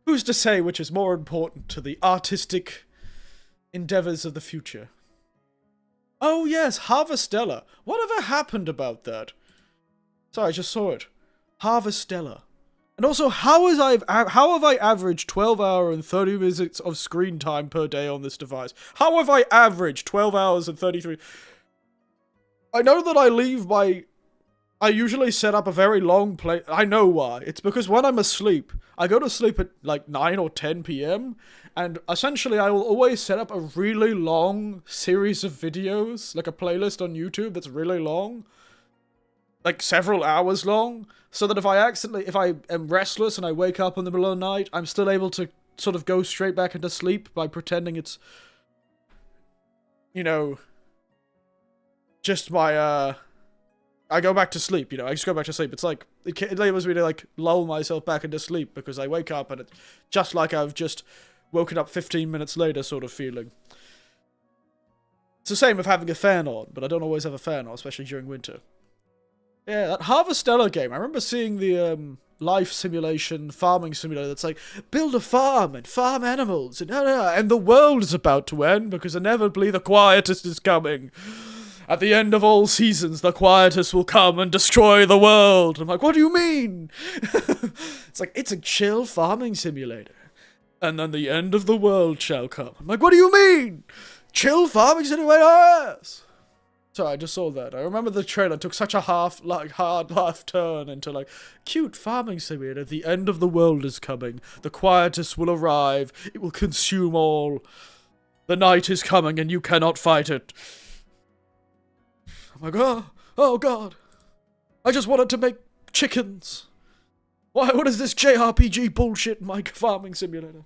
who's to say which is more important to the artistic endeavors of the future? Oh yes, Harvestella. Whatever happened about that? Sorry, I just saw it. Harvestella. And also, how have I averaged 12 hours and 30 minutes of screen time per day on this device? How have I averaged 12 hours and 33... I know that I usually set up a very long play... I know why. It's because when I'm asleep, I go to sleep at like 9 or 10 p.m, and essentially I will always set up a really long series of videos, like a playlist on YouTube that's really long, like several hours long, so that if I am restless and I wake up in the middle of the night, I'm still able to sort of go straight back into sleep by pretending it's, you know, just my, I go back to sleep, you know, I just go back to sleep. It's like, it enables me to, like, lull myself back into sleep, because I wake up and it's just like I've just woken up 15 minutes later sort of feeling. It's the same with having a fan on, but I don't always have a fan on, especially during winter. Yeah, that Harvestella game, I remember seeing the, life simulation, farming simulator that's like, build a farm and farm animals, and the world is about to end, because inevitably the quietest is coming. At the end of all seasons, the quietest will come and destroy the world. I'm like, what do you mean? It's like, it's a chill farming simulator. And then the end of the world shall come. I'm like, what do you mean? Chill farming simulator? Yes. So I just saw that. I remember the trailer took such a hard left turn into like, cute farming simulator. The end of the world is coming. The quietest will arrive. It will consume all. The night is coming and you cannot fight it. I'm like, oh God. I just wanted to make chickens. Why? What is this JRPG bullshit mic farming simulator?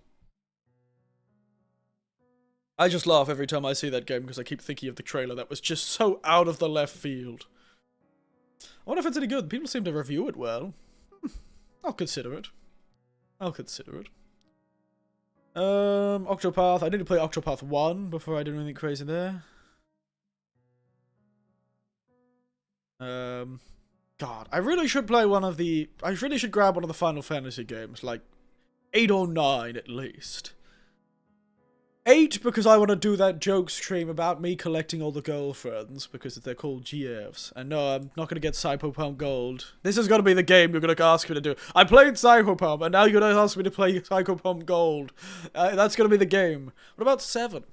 I just laugh every time I see that game because I keep thinking of the trailer that was just so out of the left field. I wonder if it's any good. People seem to review it well. I'll consider it. I'll consider it. Octopath. I need to play Octopath 1 before I do anything crazy there. God, I really should play one of the... I really should grab one of the Final Fantasy games, like 8 or 9 at least. 8 because I want to do that joke stream about me collecting all the girlfriends because they're called GFs. And no, I'm not going to get Cyberpunk Gold. This is going to be the game you're going to ask me to do. I played Cyberpunk and now you're going to ask me to play Cyberpunk Gold. That's going to be the game. What about 7?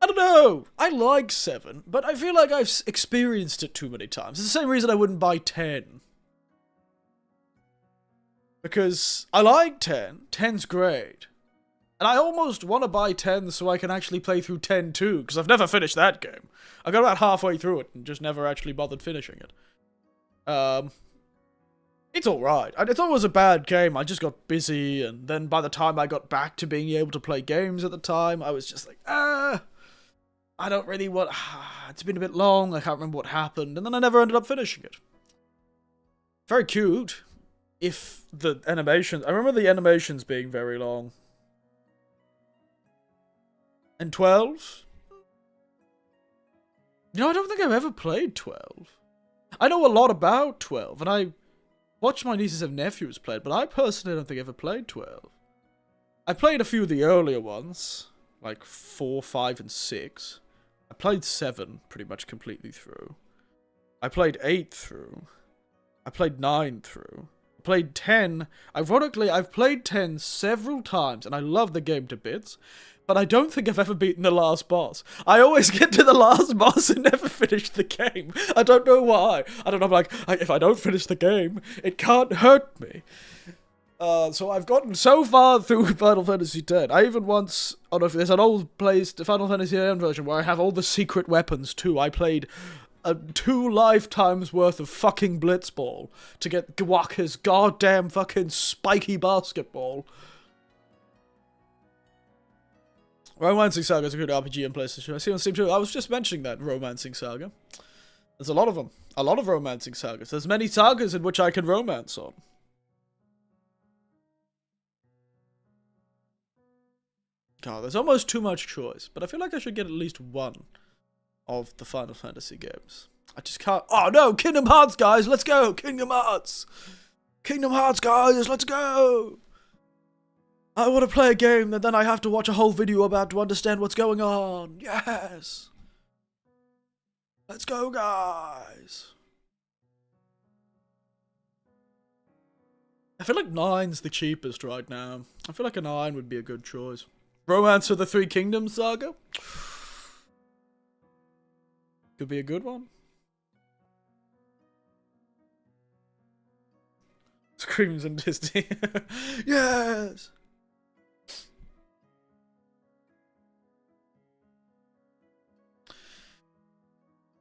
I don't know. I like 7, but I feel like I've experienced it too many times. It's the same reason I wouldn't buy 10. Because I like 10. 10's great. And I almost want to buy 10 so I can actually play through 10 too, because I've never finished that game. I got about halfway through it and just never actually bothered finishing it. It's alright. I thought it was a bad game, I just got busy, and then by the time I got back to being able to play games at the time, I was just like, I don't really want... it's been a bit long, I can't remember what happened, and then I never ended up finishing it. Very cute. If the animations... I remember the animations being very long. And 12? You know, I don't think I've ever played 12. I know a lot about 12, and I watch my nieces and nephews play it, but I personally don't think I ever played 12. I played a few of the earlier ones, like 4, 5, and 6. I played 7 pretty much completely through. I played 8 through. I played 9 through. I played 10. Ironically, I've played 10 several times, and I love the game to bits. But I don't think I've ever beaten the last boss. I always get to the last boss and never finish the game. I don't know why. I don't know, like, if I don't finish the game, it can't hurt me. So I've gotten so far through Final Fantasy X. I even once, I don't know if there's an old place, the Final Fantasy X version, where I have all the secret weapons too. I played 2 lifetimes worth of fucking Blitzball to get Gwaka's goddamn fucking spiky basketball. Romancing Saga is a good RPG on PlayStation. I see on Steam too. I was just mentioning that, Romancing Saga. There's a lot of them. A lot of Romancing Sagas. There's many sagas in which I can romance on. God, there's almost too much choice. But I feel like I should get at least one of the Final Fantasy games. I just can't... Oh no! Kingdom Hearts, guys! Let's go! Kingdom Hearts! Kingdom Hearts, guys! Let's go! I want to play a game that then I have to watch a whole video about to understand what's going on. Yes! Let's go, guys! I feel like 9's the cheapest right now. I feel like a 9 would be a good choice. Romance of the Three Kingdoms saga? Could be a good one. Screams and Disney. Yes!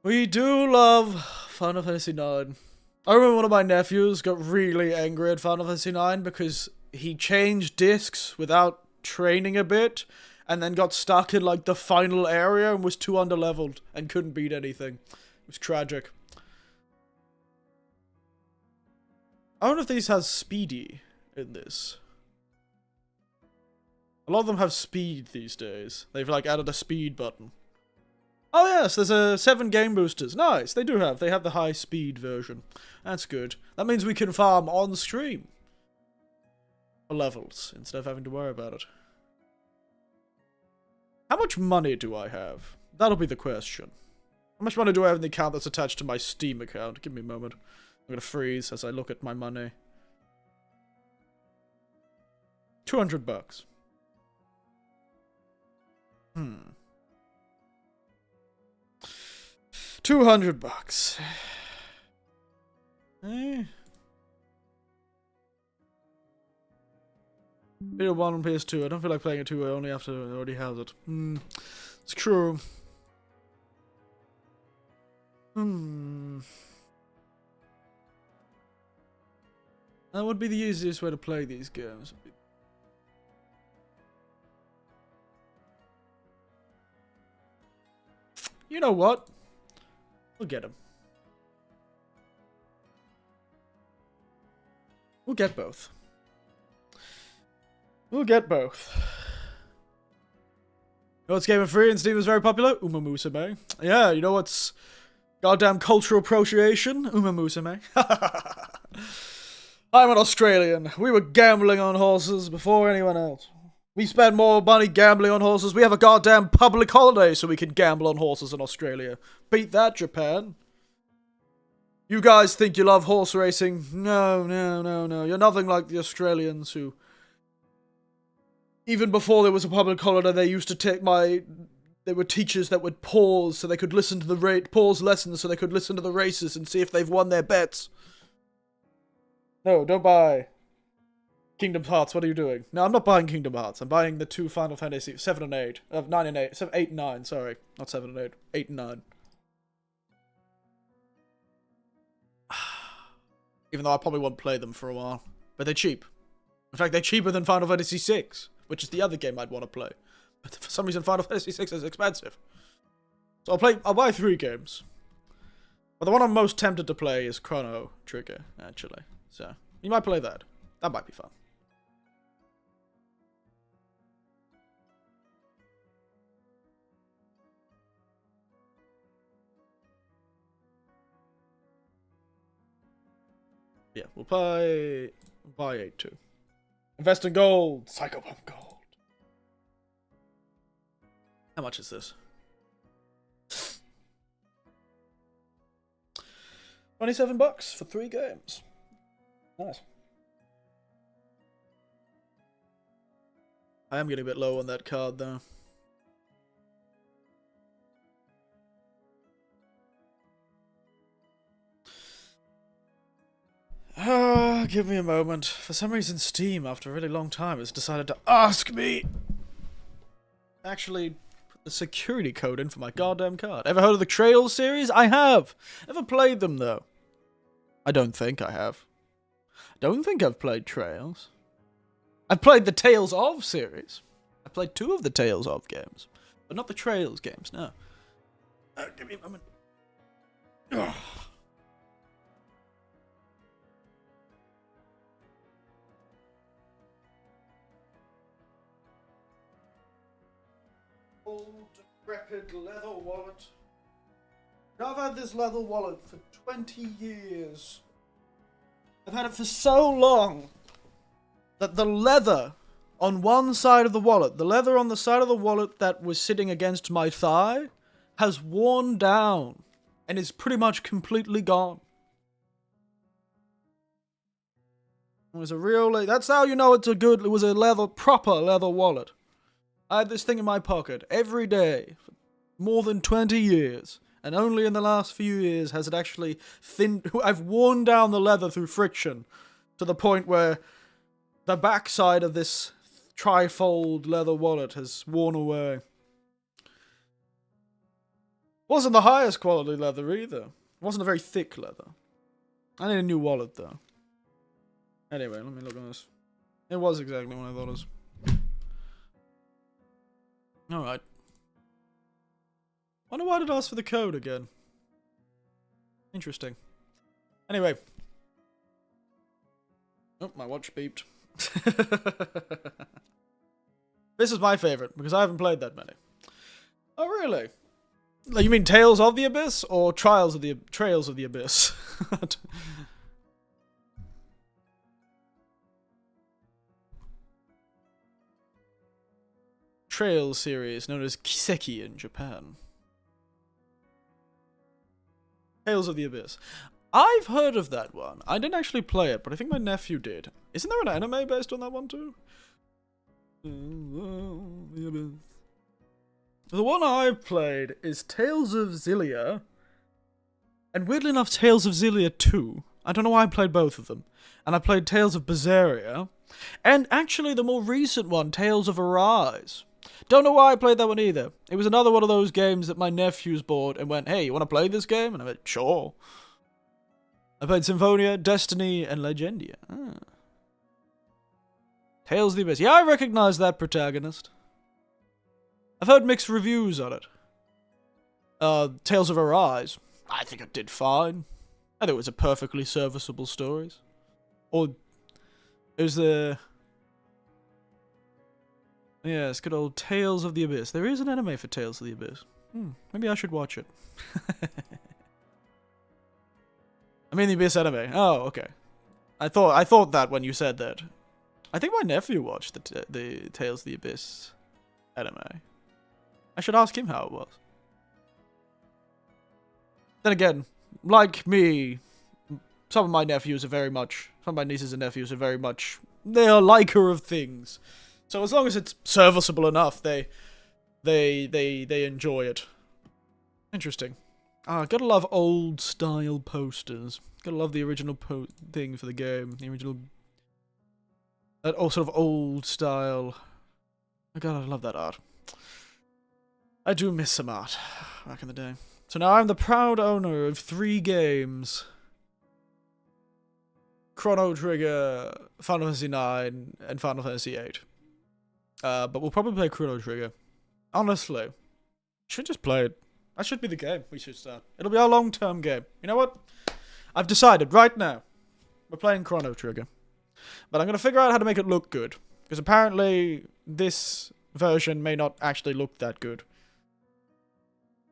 We do love Final Fantasy IX. I remember one of my nephews got really angry at Final Fantasy IX because he changed discs without training a bit and then got stuck in like the final area and was too underleveled and couldn't beat anything. It was tragic. I wonder if these has speedy in this. A lot of them have speed these days. They've like added a speed button. Oh yes, there's a 7 game boosters. Nice, they do have. They have the high speed version. That's good. That means we can farm on stream. For levels, instead of having to worry about it. How much money do I have? That'll be the question. How much money do I have in the account that's attached to my Steam account? Give me a moment. I'm gonna freeze as I look at my money. 200 bucks. 200 bucks. PS1 and PS2. I don't feel like playing it 2 only after I already has it. It's true. That would be the easiest way to play these games. You know what? We'll get them. We'll get both. We'll get both. You know what's Game of Free and Steam is very popular? Mmmmh. Yeah, you know what's goddamn cultural appropriation? Mmmmh. I'm an Australian. We were gambling on horses before anyone else. We spend more money gambling on horses. We have a goddamn public holiday so we can gamble on horses in Australia. Beat that, Japan. You guys think you love horse racing? No, no, no, no. You're nothing like the Australians who, even before there was a public holiday, they used to take there were teachers that would pause so they could listen to pause lessons so they could listen to the races and see if they've won their bets. No, don't buy Kingdom Hearts. What are you doing? No, I'm not buying Kingdom Hearts. I'm buying the two Final Fantasy 7 and 8. 9 and 8. 8 and 9, sorry. Not 7 and 8. 8 and 9. Even though I probably won't play them for a while. But they're cheap. In fact, they're cheaper than Final Fantasy 6, which is the other game I'd want to play. But for some reason, Final Fantasy 6 is expensive. So I'll buy 3 games. But the one I'm most tempted to play is Chrono Trigger, actually. So, you might play that. That might be fun. Yeah, we'll buy 8 too. Invest in gold. Psychobomb gold. How much is this? 27 bucks for 3 games. Nice. I am getting a bit low on that card though. Give me a moment. For some reason Steam, after a really long time, has decided to ask me actually put the security code in for my goddamn card. Ever heard of the Trails series? I have! Never played them though. I don't think I have. I don't think I've played Trails. I've played the Tales of series. I've played 2 of the Tales of games. But not the Trails games, no. Give me a moment. Ugh. Old, decrepit leather wallet. Now I've had this leather wallet for 20 years. I've had it for so long that the leather on one side of the wallet, the leather on the side of the wallet that was sitting against my thigh, has worn down and is pretty much completely gone. It was a real, that's how you know it was a proper leather wallet. I had this thing in my pocket every day for more than 20 years. And only in the last few years has it actually I've worn down the leather through friction to the point where the backside of this trifold leather wallet has worn away. Wasn't the highest quality leather either. It wasn't a very thick leather. I need a new wallet though. Anyway, let me look at this. It was exactly what I thought it was. Alright. Wonder why did it ask for the code again. Interesting. Anyway. Oh, my watch beeped. This is my favorite, because I haven't played that many. Oh, really? Like, you mean Tales of the Abyss, or Trails of the Abyss? Trails series, known as Kiseki in Japan. Tales of the Abyss. I've heard of that one. I didn't actually play it, but I think my nephew did. Isn't there an anime based on that one too? The Abyss. The one I've played is Tales of Xillia. And weirdly enough, Tales of Xillia 2. I don't know why I played both of them. And I played Tales of Berseria. And actually the more recent one, Tales of Arise. Don't know why I played that one either. It was another one of those games that my nephews bought and went, hey, you want to play this game? And I went, sure. I played Symphonia, Destiny, and Legendia. Ah. Tales of the Abyss. Yeah, I recognize that protagonist. I've heard mixed reviews on it. Tales of Arise. I think it did fine. I think it was a perfectly serviceable story. Or it was the... Yeah, it's good old Tales of the Abyss. There is an anime for Tales of the Abyss. Maybe I should watch it. I mean the Abyss anime. Oh, okay. I thought that when you said that. I think my nephew watched the Tales of the Abyss anime. I should ask him how it was. Then again, like me, some of my nieces and nephews are very much, they are liker of things. So as long as it's serviceable enough, they enjoy it. Interesting. Gotta love old style posters. Gotta love the original thing for the game. The original, that sort of old style. Oh god, I love that art. I do miss some art back in the day. So now I'm the proud owner of 3 games. Chrono Trigger, Final Fantasy IX, and Final Fantasy VIII. But we'll probably play Chrono Trigger. Honestly. Should just play it. That should be the game we should start. It'll be our long-term game. You know what? I've decided right now. We're playing Chrono Trigger. But I'm going to figure out how to make it look good. Because apparently this version may not actually look that good.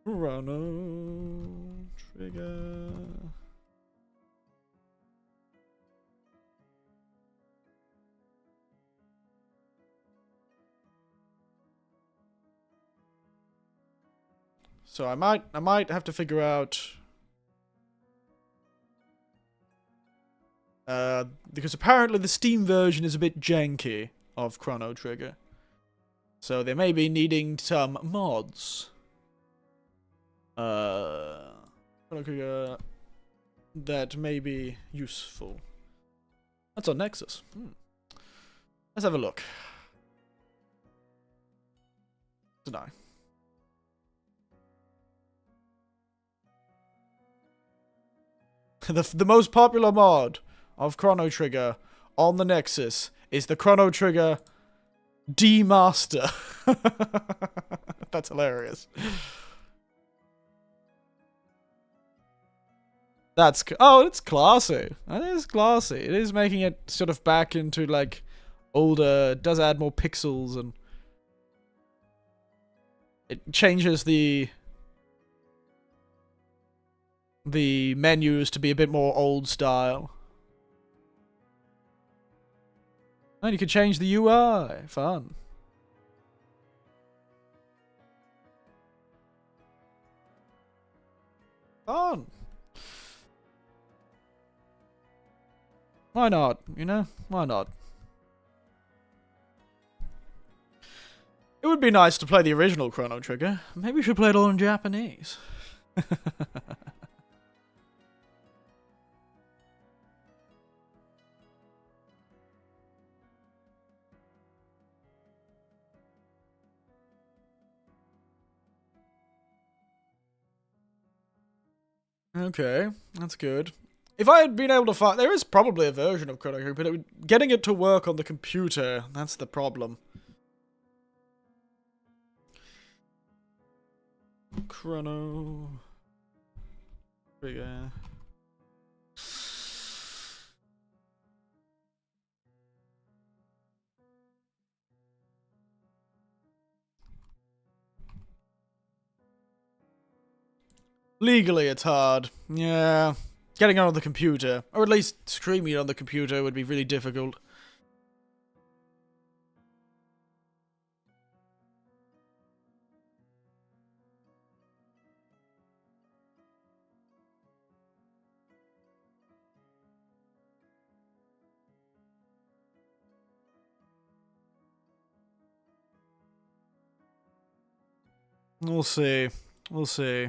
Chrono Trigger. So I might have to figure out because apparently the Steam version is a bit janky of Chrono Trigger. So they may be needing some mods. Chrono Trigger that may be useful. That's on Nexus. Let's have a look. Tonight. The most popular mod of Chrono Trigger on the Nexus is the Chrono Trigger Demaster. That's hilarious. It's classy. It is classy. It is making it sort of back into like older. It does add more pixels and it changes the menus to be a bit more old style. And you can change the UI. Fun. Fun. Why not? You know? Why not? It would be nice to play the original Chrono Trigger. Maybe we should play it all in Japanese. Okay, that's good. If I had been able to find... There is probably a version of Chrono Trigger, but getting it to work on the computer, that's the problem. Chrono Trigger. Legally, it's hard. Yeah. Getting it on the computer, or at least streaming it on the computer, would be really difficult. We'll see. We'll see.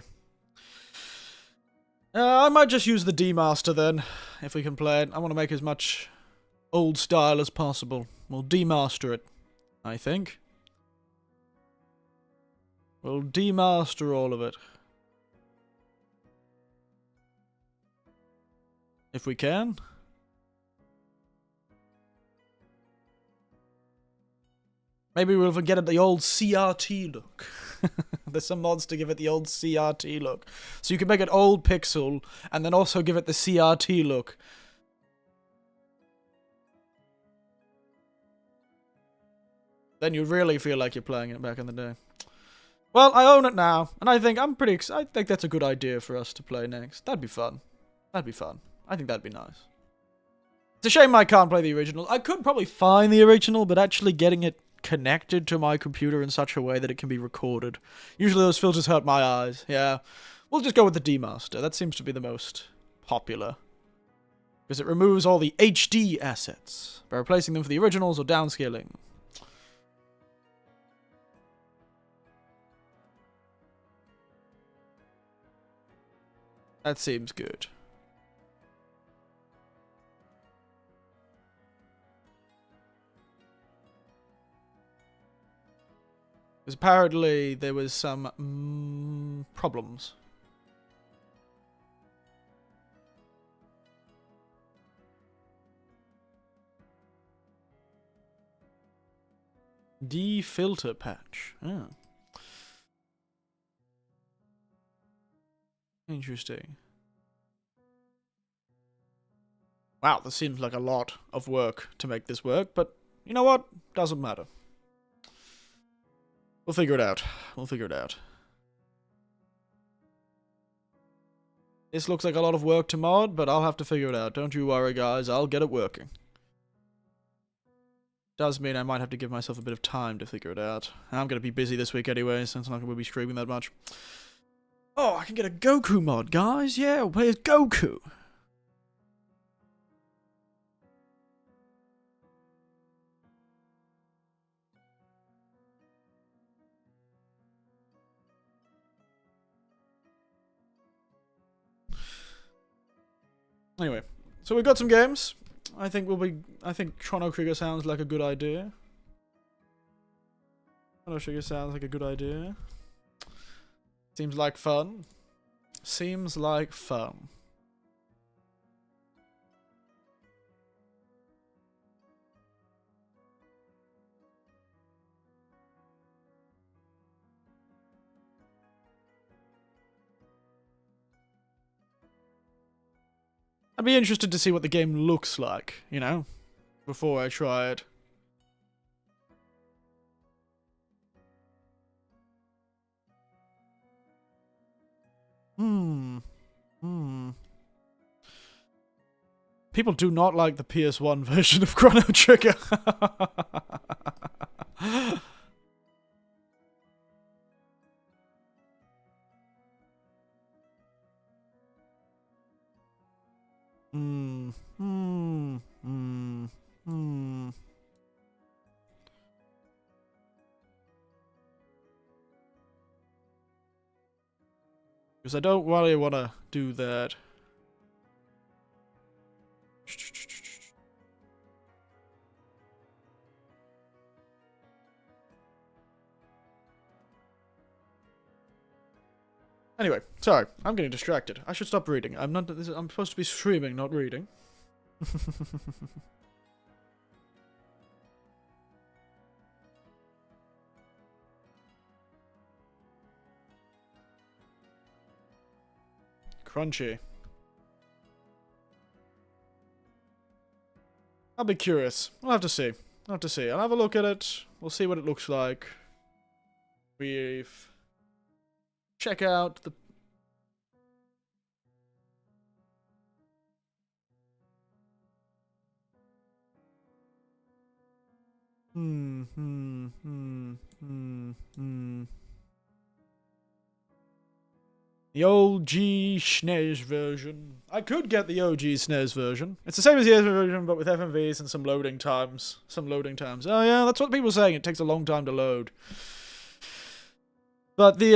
I might just use the Demaster then, if we can play it. I want to make as much old style as possible. We'll demaster it, I think. We'll demaster all of it. If we can. Maybe we'll get it the old CRT look. There's some mods to give it the old CRT look. So you can make it old pixel, and then also give it the CRT look. Then you really feel like you're playing it back in the day. Well, I own it now, and I think I'm pretty excited. I think that's a good idea for us to play next. That'd be fun. That'd be fun. I think that'd be nice. It's a shame I can't play the original. I could probably find the original, but actually getting it connected to my computer in such a way that it can be recorded. Usually those filters hurt my eyes. Yeah. We'll just go with the demaster. That seems to be the most popular. Because it removes all the HD assets by replacing them for the originals or downscaling. That seems good. Because apparently there was some problems. Defilter patch. Oh. Interesting. Wow, this seems like a lot of work to make this work, but you know what? Doesn't matter. We'll figure it out. We'll figure it out. This looks like a lot of work to mod, but I'll have to figure it out. Don't you worry, guys. I'll get it working. Does mean I might have to give myself a bit of time to figure it out. I'm going to be busy this week anyway, since I'm not going to be streaming that much. Oh, I can get a Goku mod, guys. Yeah, we'll play as Goku. Anyway, so we've got some games. I think Chrono Trigger sounds like a good idea. Chrono Trigger sounds like a good idea. Seems like fun. Seems like fun. I'd be interested to see what the game looks like, you know, before I try it. People do not like the PS1 version of Chrono Trigger. Because I don't really want to do that. Anyway, sorry, I'm getting distracted. I should stop reading. I'm supposed to be streaming, not reading. Crunchy. I'll be curious. We'll have to see. I'll have to see. I'll have a look at it. We'll see what it looks like. Check out the... The OG SNES version. I could get the OG SNES version. It's the same as the SNES version, but with FMVs and some loading times. Oh yeah, that's what people are saying. It takes a long time to load. But the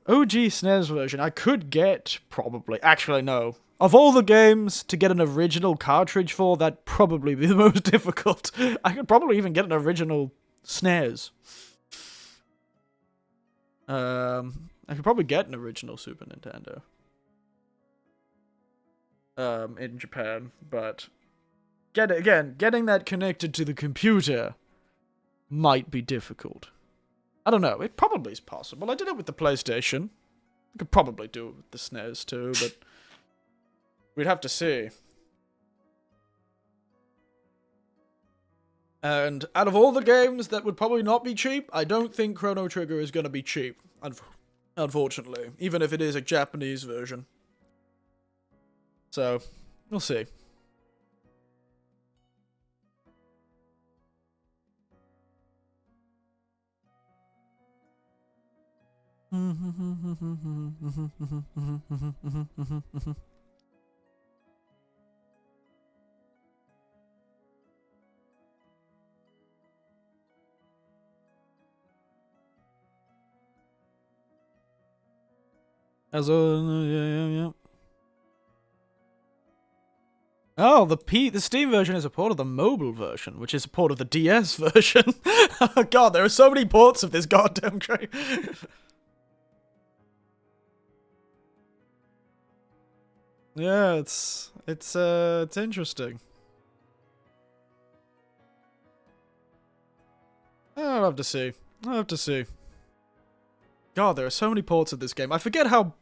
OG SNES version, I could get, probably. Actually, no. Of all the games to get an original cartridge for, that'd probably be the most difficult. I could probably even get an original SNES. I could probably get an original Super Nintendo. in Japan, but getting that connected to the computer might be difficult. I don't know. It probably is possible. I did it with the PlayStation. I could probably do it with the SNES too, but we'd have to see. And out of all the games that would probably not be cheap, I don't think Chrono Trigger is going to be cheap, unfortunately, even if it is a Japanese version. So, we'll see. Yeah. Oh, the Steam version is a port of the mobile version, which is a port of the DS version. Oh god, there are so many ports of this goddamn game. Yeah, it's interesting. I'll have to see. God, there are so many ports of this game. I forget how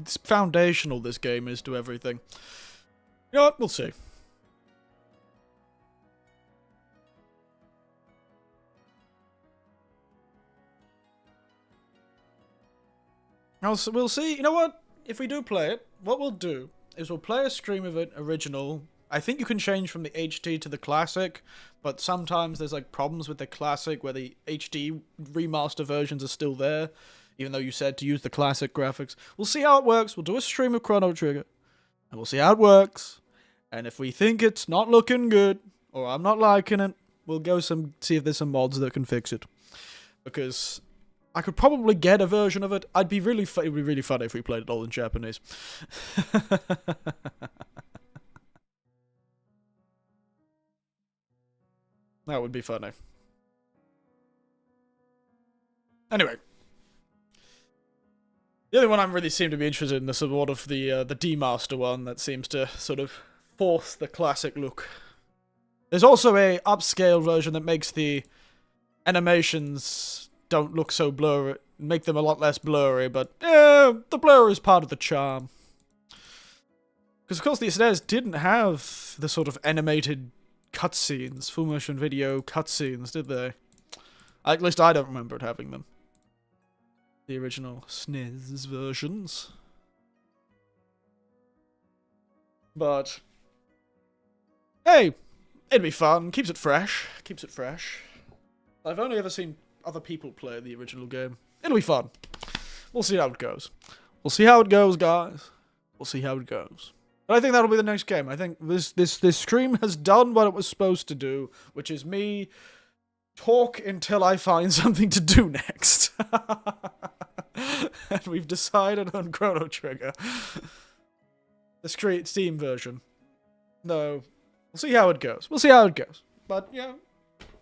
foundational this game is to everything. You know what? We'll see. We'll see. You know what? If we do play it, what we'll do is we'll play a stream of it original. I think you can change from the HD to the classic, but sometimes there's like problems with the classic where the HD remaster versions are still there, even though you said to use the classic graphics. We'll see how it works. We'll do a stream of Chrono Trigger, and we'll see how it works. And if we think it's not looking good, or I'm not liking it, we'll go see if there's some mods that can fix it. Because I could probably get a version of it. It'd be really funny if we played it all in Japanese. That would be funny. Anyway. The only one I really seem to be interested in is sort of the D-Master one that seems to sort of force the classic look. There's also a upscale version that makes the animations don't look so blurry, make them a lot less blurry, but the blur is part of the charm. Because of course the SNES didn't have the sort of animated cutscenes, full motion video cutscenes, did they? At least I don't remember it having them. The original SNES versions. But hey, it'd be fun. Keeps it fresh. I've only ever seen other people play the original game. It'll be fun. We'll see how it goes. Guys. We'll see how it goes. But I think that'll be the next game. I think this stream has done what it was supposed to do, which is me talk until I find something to do next. And we've decided on Chrono Trigger. The Steam version. No. We'll see how it goes. But, yeah,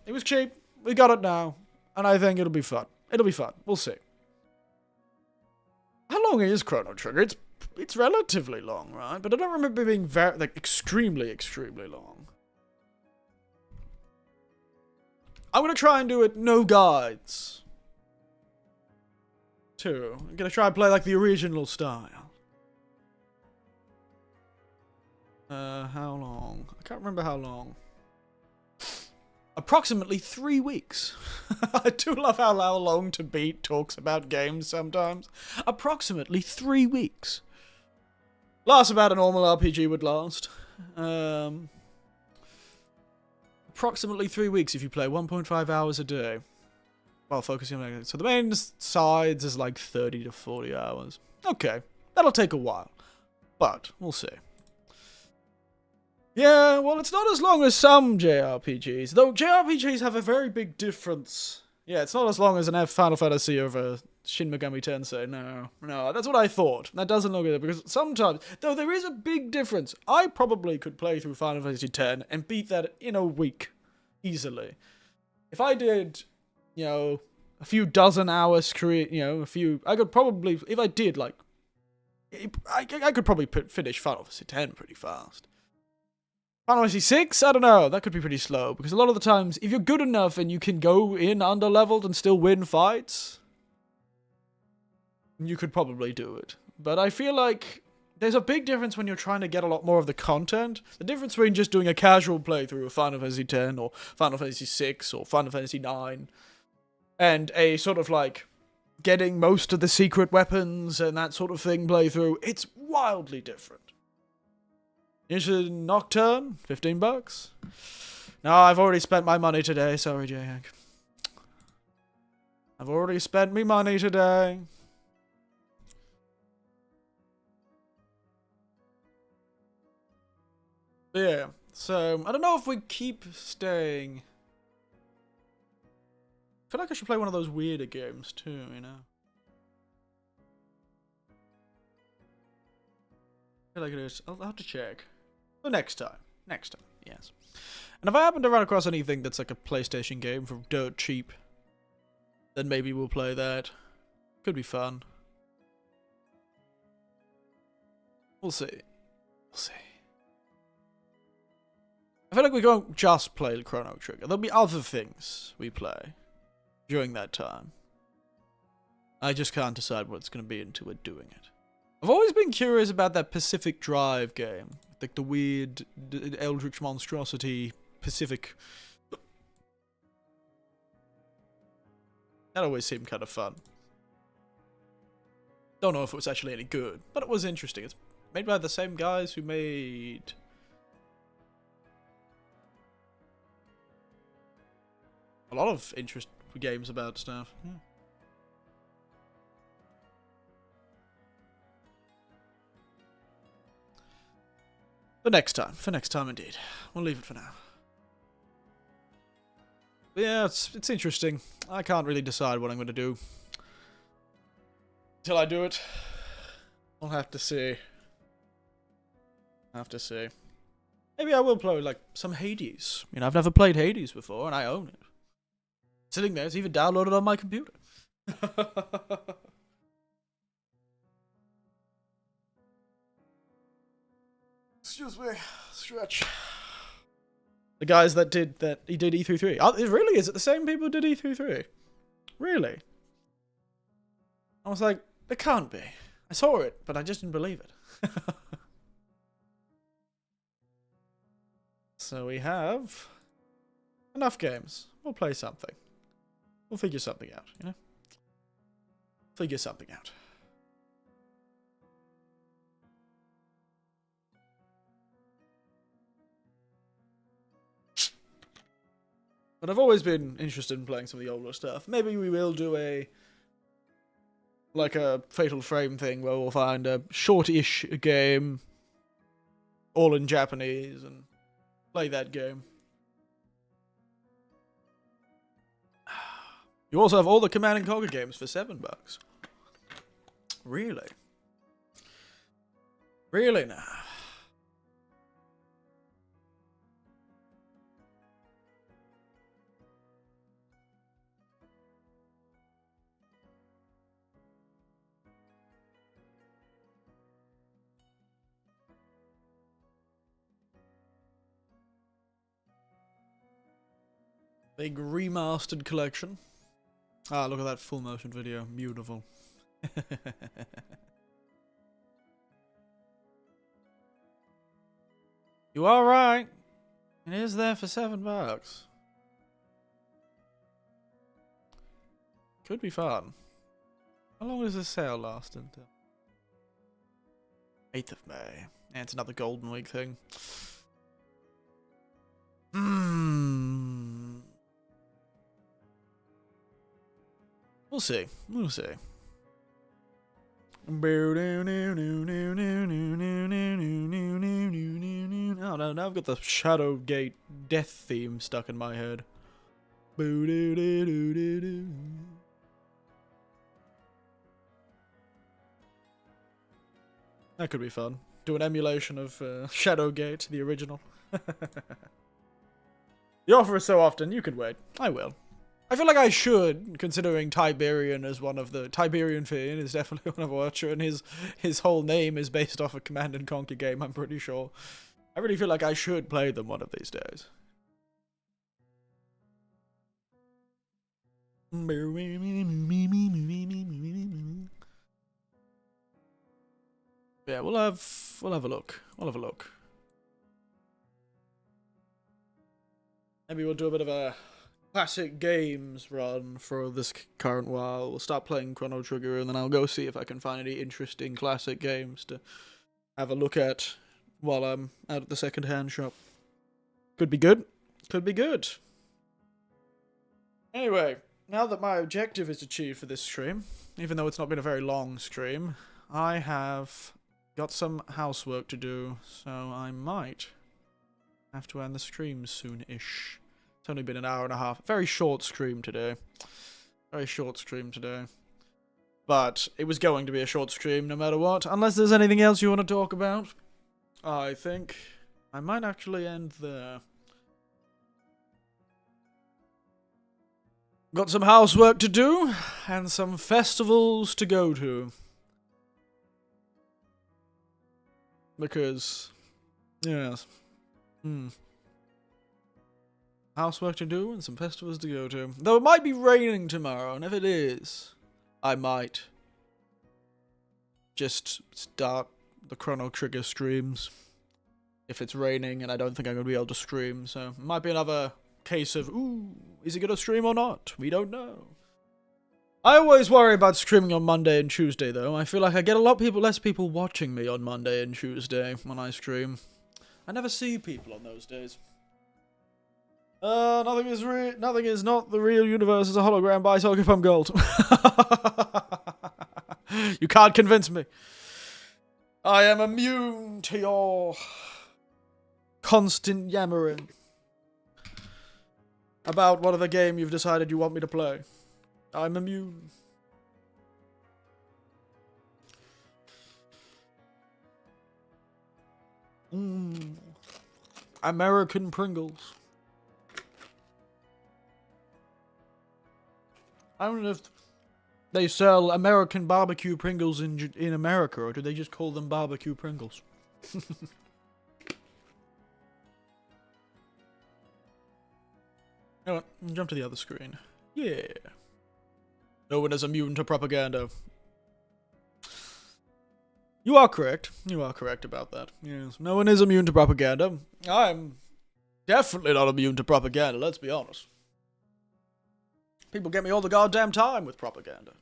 it was cheap. We got it now. And I think it'll be fun. We'll see. How long is Chrono Trigger? It's relatively long, right? But I don't remember it being extremely long. I'm gonna try and do it no guides. Too. I'm gonna try and play like the original style. How long? I can't remember how long. Approximately 3 weeks. I do love how long To Beat talks about games sometimes. Approximately 3 weeks. Lasts about a normal RPG would last. Approximately 3 weeks if you play 1.5 hours a day. While focusing on it. So the main sides is like 30 to 40 hours. Okay. That'll take a while. But, we'll see. Yeah, well, it's not as long as some JRPGs. Though JRPGs have a very big difference. Yeah, it's not as long as an Final Fantasy over Shin Megami Tensei. No, that's what I thought. That doesn't look good, because sometimes, though there is a big difference, I probably could play through Final Fantasy X and beat that in a week. Easily. If I did, a few dozen hours, I could probably, if I did, I could probably finish Final Fantasy X pretty fast. Final Fantasy 6, I don't know, that could be pretty slow, because a lot of the times, if you're good enough and you can go in under-leveled and still win fights, you could probably do it. But I feel like there's a big difference when you're trying to get a lot more of the content. The difference between just doing a casual playthrough of Final Fantasy X, or Final Fantasy 6, or Final Fantasy 9, and a sort of like getting most of the secret weapons and that sort of thing playthrough, it's wildly different. Interested in Nocturne? $15? No, I've already spent my money today. Sorry, J-Hank. I've already spent me money today. But yeah, so I don't know if we keep staying. I feel like I should play one of those weirder games too, you know? I feel like it is. I'll have to check. The next time. Next time, yes. And if I happen to run across anything that's like a PlayStation game for dirt cheap, then maybe we'll play that. Could be fun. We'll see. We'll see. I feel like we won't just play Chrono Trigger. There'll be other things we play during that time. I just can't decide what it's going to be until we're doing it. I've always been curious about that Pacific Drive game. Like the weird Eldritch Monstrosity Pacific. That always seemed kind of fun. Don't know if it was actually any good, but it was interesting. It's made by the same guys who made a lot of interest games about stuff. Yeah. For next time indeed. We'll leave it for now. But yeah, it's interesting. I can't really decide what I'm going to do until I do it. I'll have to see. Maybe I will play like some Hades. You know, I've never played Hades before, and I own it. Sitting there, it's even downloaded on my computer. Excuse me, stretch. The guys that did E33. Oh, really? Is it the same people who did E33? Really? I was like, it can't be. I saw it, but I just didn't believe it. So we have enough games. We'll play something. We'll figure something out, you know? Figure something out. But I've always been interested in playing some of the older stuff. Maybe we will do a Fatal Frame thing where we'll find a short-ish game, all in Japanese, and play that game. You also have all the Command & Conquer games for $7. Really? Really now? Big remastered collection. Ah, look at that full motion video. Beautiful. You are right. It is there for $7. Could be fun. How long does this sale last until? 8th of May. And it's another Golden Week thing. We'll see. We'll see. Oh no, now I've got the Shadowgate death theme stuck in my head. That could be fun. Do an emulation of Shadowgate, the original. The offer is so often, you could wait. I will. I feel like I should, considering Tiberian is one of the Tiberian Finn is definitely one of Watcher, and his whole name is based off a Command and Conquer game. I'm pretty sure. I really feel like I should play them one of these days. Yeah, we'll have a look. We'll have a look. Maybe we'll do a bit of a classic games run for this current while. We'll start playing Chrono Trigger, and then I'll go see if I can find any interesting classic games to have a look at while I'm out at the second-hand shop. Could be good. Could be good. Anyway, now that my objective is achieved for this stream, even though it's not been a very long stream, I have got some housework to do, so I might have to end the stream soon-ish. It's only been an hour and a half. Very short stream today. Very short stream today. But it was going to be a short stream no matter what. Unless there's anything else you want to talk about. I think I might actually end there. Got some housework to do, and some festivals to go to. Because, yes. Housework to do and some festivals to go to. Though it might be raining tomorrow, and if it is, I might just start the Chrono Trigger streams. If it's raining and I don't think I'm going to be able to stream, so it might be another case of, ooh, is he going to stream or not? We don't know. I always worry about streaming on Monday and Tuesday, though. I feel like I get a lot less people watching me on Monday and Tuesday when I stream. I never see people on those days. Nothing is not the real universe as a hologram by Soulcapum Gold. You can't convince me. I am immune to your constant yammering about whatever game you've decided you want me to play. I'm immune. American Pringles. I don't know if they sell American barbecue Pringles in America, or do they just call them barbecue Pringles? Alright, jump to the other screen. Yeah. No one is immune to propaganda. You are correct. You are correct about that. Yes, no one is immune to propaganda. I'm definitely not immune to propaganda, let's be honest. People get me all the goddamn time with propaganda.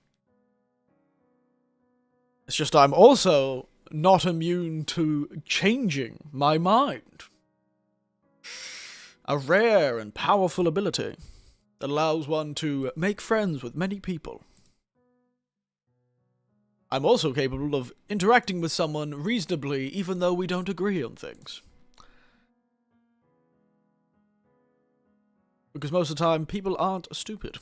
It's just I'm also not immune to changing my mind. A rare and powerful ability that allows one to make friends with many people. I'm also capable of interacting with someone reasonably even though we don't agree on things. Because most of the time, people aren't stupid.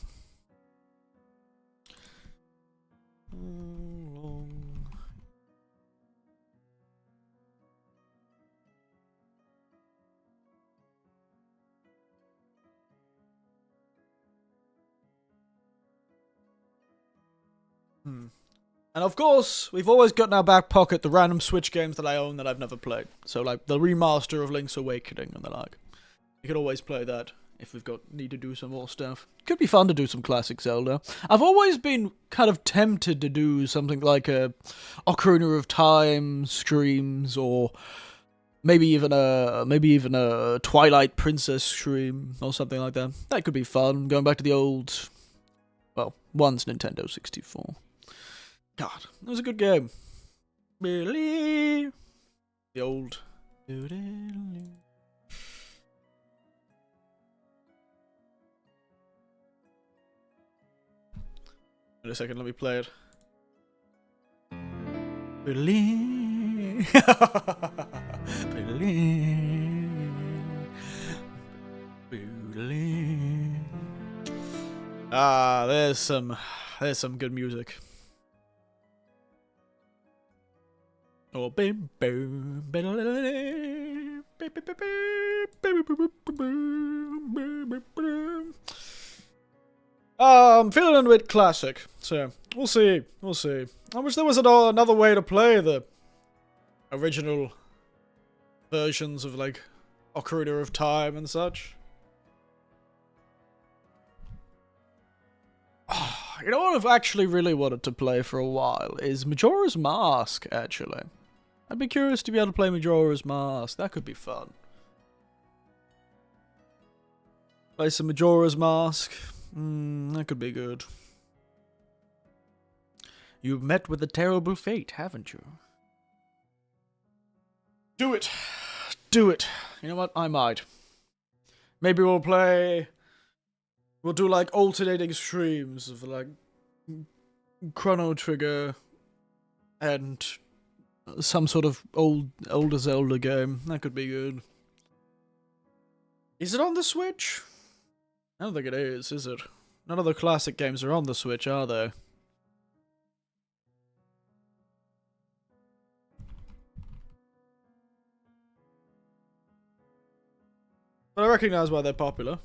And of course, we've always got in our back pocket the random Switch games that I own that I've never played. So like the remaster of Link's Awakening and the like. You can always play that if we've need to do some more stuff. Could be fun to do some classic Zelda. I've always been kind of tempted to do something like a Ocarina of Time streams, or maybe even a Twilight Princess stream or something like that. That could be fun. Going back to the old, well, one's Nintendo 64. God, it was a good game. Billy, the old. In a second, let me play it. Billy. Billy. Ah, there's some good music. Oh, bim, boom, I'm feeling a bit classic, so we'll see. We'll see. I wish there was another way to play the original versions of, like, Ocarina of Time and such. You know what I've actually really wanted to play for a while is Majora's Mask, actually. I'd be curious to be able to play Majora's Mask. That could be fun. Play some Majora's Mask. That could be good. You've met with a terrible fate, haven't you? Do it. Do it. You know what? I might. Maybe we'll play... We'll do, like, alternating streams of, like, Chrono Trigger and some sort of older Zelda game. That could be good. Is it on the Switch? I don't think it is it? None of the classic games are on the Switch, are they? But I recognize why they're popular.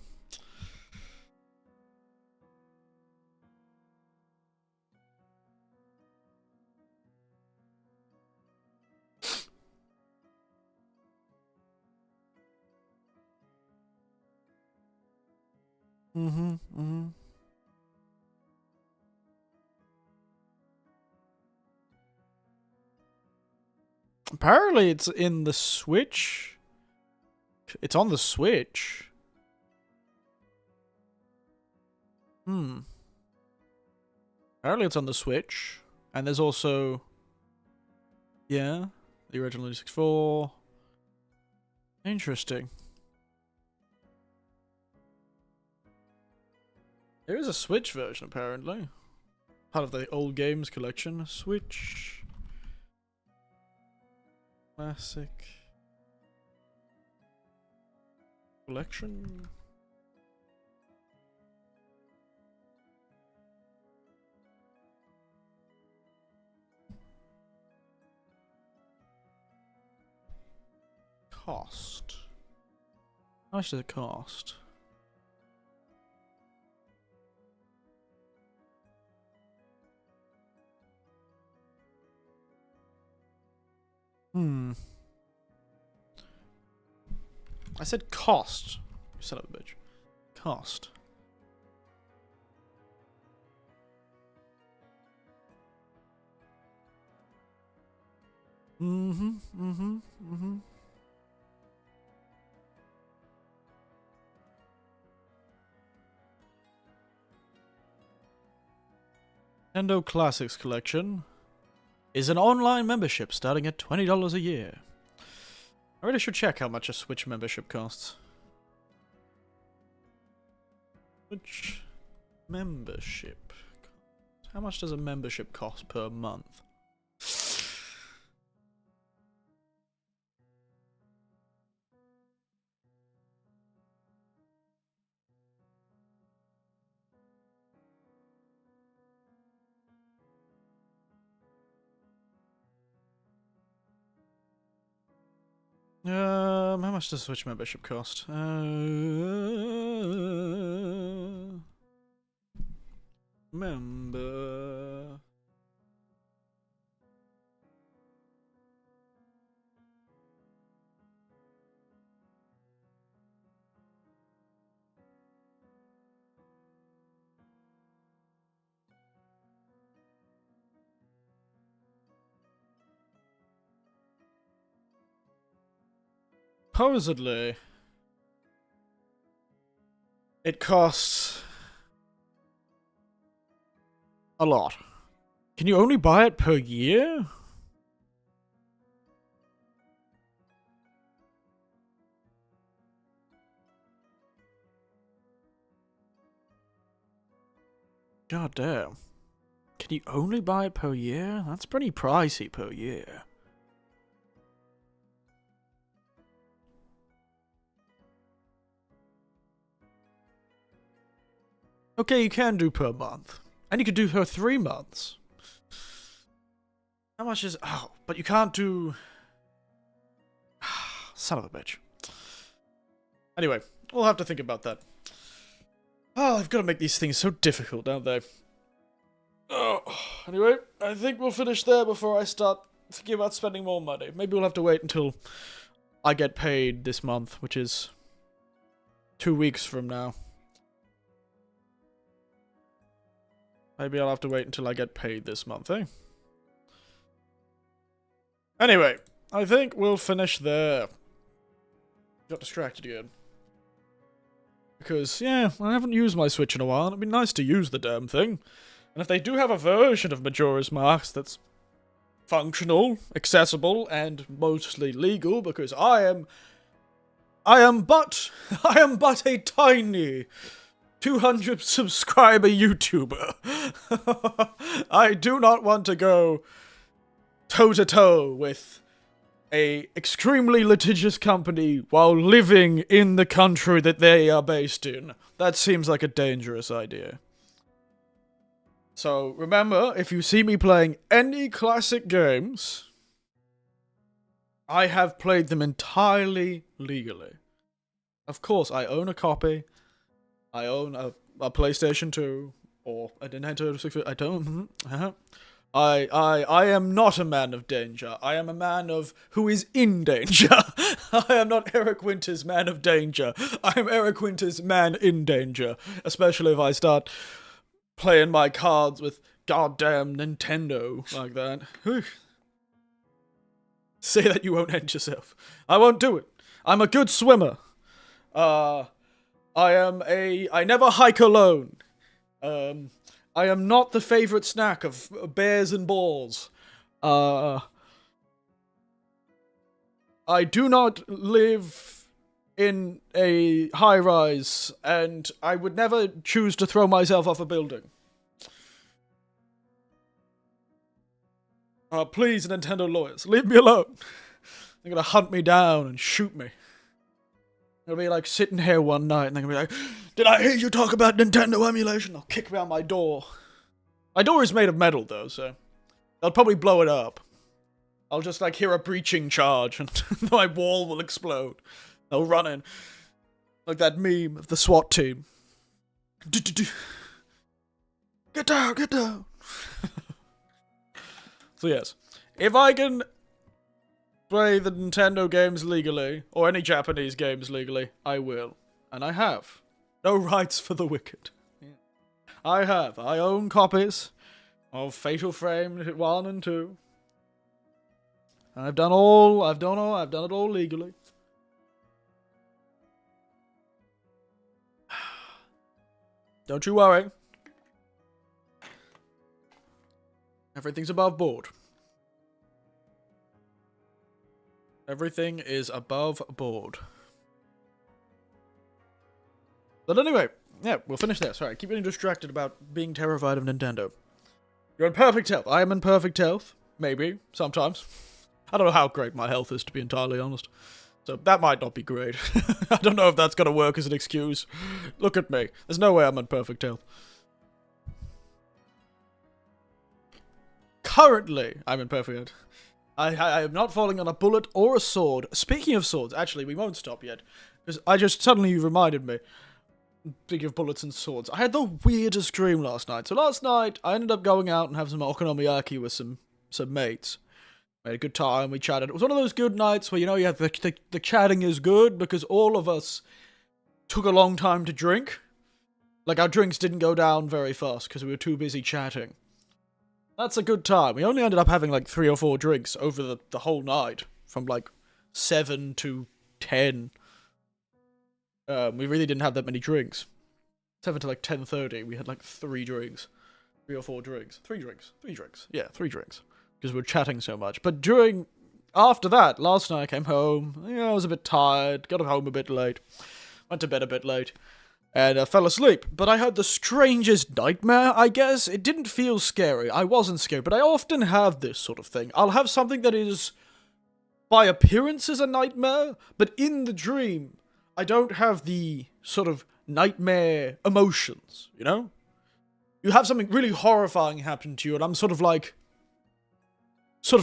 Apparently it's in the Switch. It's on the Switch. Apparently it's on the Switch. And there's also... Yeah, the original N64. Interesting. There is a Switch version, apparently. Part of the old games collection. Switch. Classic. Collection. Cost. How much does it cost? I said cost. You son of a bitch. Cost. Nintendo Classics Collection is an online membership starting at $20 a year. I really should check how much a Switch membership costs. Switch membership. How much does a membership cost per month? How much does Switch membership cost? Member. Supposedly, it costs a lot. Can you only buy it per year? God damn. Can you only buy it per year? That's pretty pricey per year. Okay, you can do per month. And you could do for 3 months. How much is... Oh, but you can't do... Son of a bitch. Anyway, we'll have to think about that. Oh, I've got to make these things so difficult, don't they? Oh, anyway, I think we'll finish there before I start thinking about spending more money. Maybe we'll have to wait until I get paid this month, which is 2 weeks from now. Maybe I'll have to wait until I get paid this month, eh? Anyway, I think we'll finish there. Got distracted again. Because, yeah, I haven't used my Switch in a while, and it'd be nice to use the damn thing. And if they do have a version of Majora's Mask that's functional, accessible, and mostly legal, because I am but a tiny 200 subscriber YouTuber. I do not want to go toe-to-toe with a extremely litigious company while living in the country that they are based in. That seems like a dangerous idea. So remember, if you see me playing any classic games, I have played them entirely legally. Of course, I own a copy. I own a PlayStation 2 or a Nintendo 64. I don't. I am not a man of danger. I am a man who is in danger. I am not Eric Winter's man of danger. I am Eric Winter's man in danger. Especially if I start playing my cards with goddamn Nintendo like that. Say that you won't end yourself. I won't do it. I'm a good swimmer. I never hike alone. I am not the favorite snack of bears and balls. I do not live in a high-rise, and I would never choose to throw myself off a building. Please, Nintendo lawyers, leave me alone. They're gonna hunt me down and shoot me. They'll be like sitting here one night and they're gonna be like, did I hear you talk about Nintendo emulation? They'll kick me out my door. My door is made of metal though, so they'll probably blow it up. I'll just like hear a breaching charge and my wall will explode. They'll run in. Like that meme of the SWAT team. Get down, get down. So yes, if I can play the Nintendo games legally, or any Japanese games legally, I will. And I have. No rights for the wicked. Yeah. I have. I own copies of Fatal Frame 1 and 2. I've done it all legally. Don't you worry. Everything's above board. Everything is above board. But anyway, yeah, we'll finish there. Sorry, I keep getting distracted about being terrified of Nintendo. You're in perfect health. I am in perfect health. Maybe. Sometimes. I don't know how great my health is, to be entirely honest. So that might not be great. I don't know if that's going to work as an excuse. Look at me. There's no way I'm in perfect health. Currently, I'm in perfect health. I am not falling on a bullet or a sword. Speaking of swords, actually, we won't stop yet. Because I just suddenly reminded me. Speaking of bullets and swords, I had the weirdest dream last night. So last night, I ended up going out and having some okonomiyaki with some mates. We had a good time, we chatted. It was one of those good nights where, you know, yeah, the chatting is good because all of us took a long time to drink. Like, our drinks didn't go down very fast because we were too busy chatting. That's a good time. We only ended up having like 3 or 4 drinks over the whole night. From like 7 to 10. We really didn't have that many drinks. 7 to like 10:30, we had like 3 drinks. 3 or 4 drinks. 3 drinks. 3 drinks. Yeah, 3 drinks. Because we were chatting so much. But after that, last night I came home. You know, I was a bit tired. Got home a bit late. Went to bed a bit late. And I fell asleep. But I had the strangest nightmare, I guess. It didn't feel scary. I wasn't scared. But I often have this sort of thing. I'll have something that is, by appearance, is a nightmare. But in the dream, I don't have the sort of nightmare emotions, you know? You have something really horrifying happen to you, and I'm sort of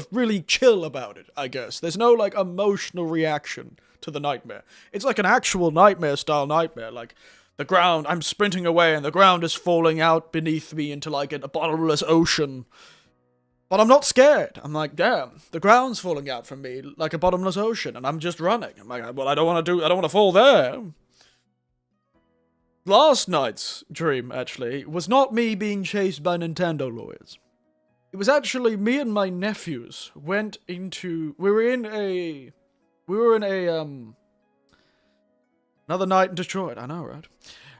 really chill about it, I guess. There's no, like, emotional reaction to the nightmare. It's like an actual nightmare-style nightmare, like, The ground, I'm sprinting away and the ground is falling out beneath me into like a bottomless ocean. But I'm not scared. I'm like, damn, the ground's falling out from me like a bottomless ocean and I'm just running. I'm like, well, I don't want to fall there. Last night's dream, actually, was not me being chased by Nintendo lawyers. It was actually me and my nephews we were in a, another night in Detroit, I know, right?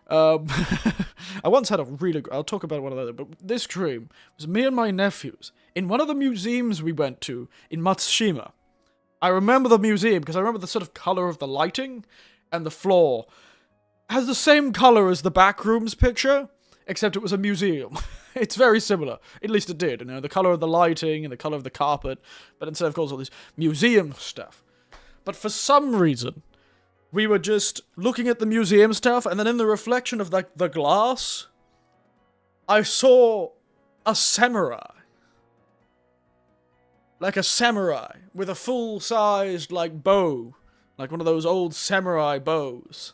I once had I'll talk about one of those, but this dream was me and my nephews in one of the museums we went to in Matsushima. I remember the museum because I remember the sort of color of the lighting and the floor has the same color as the Backrooms picture, except it was a museum. It's very similar. At least it did, the color of the lighting and the color of the carpet, but instead of course all this museum stuff. But for some reason, we were just looking at the museum stuff, and then in the reflection of the glass, I saw a samurai. Like a samurai, with a full-sized, bow. Like one of those old samurai bows.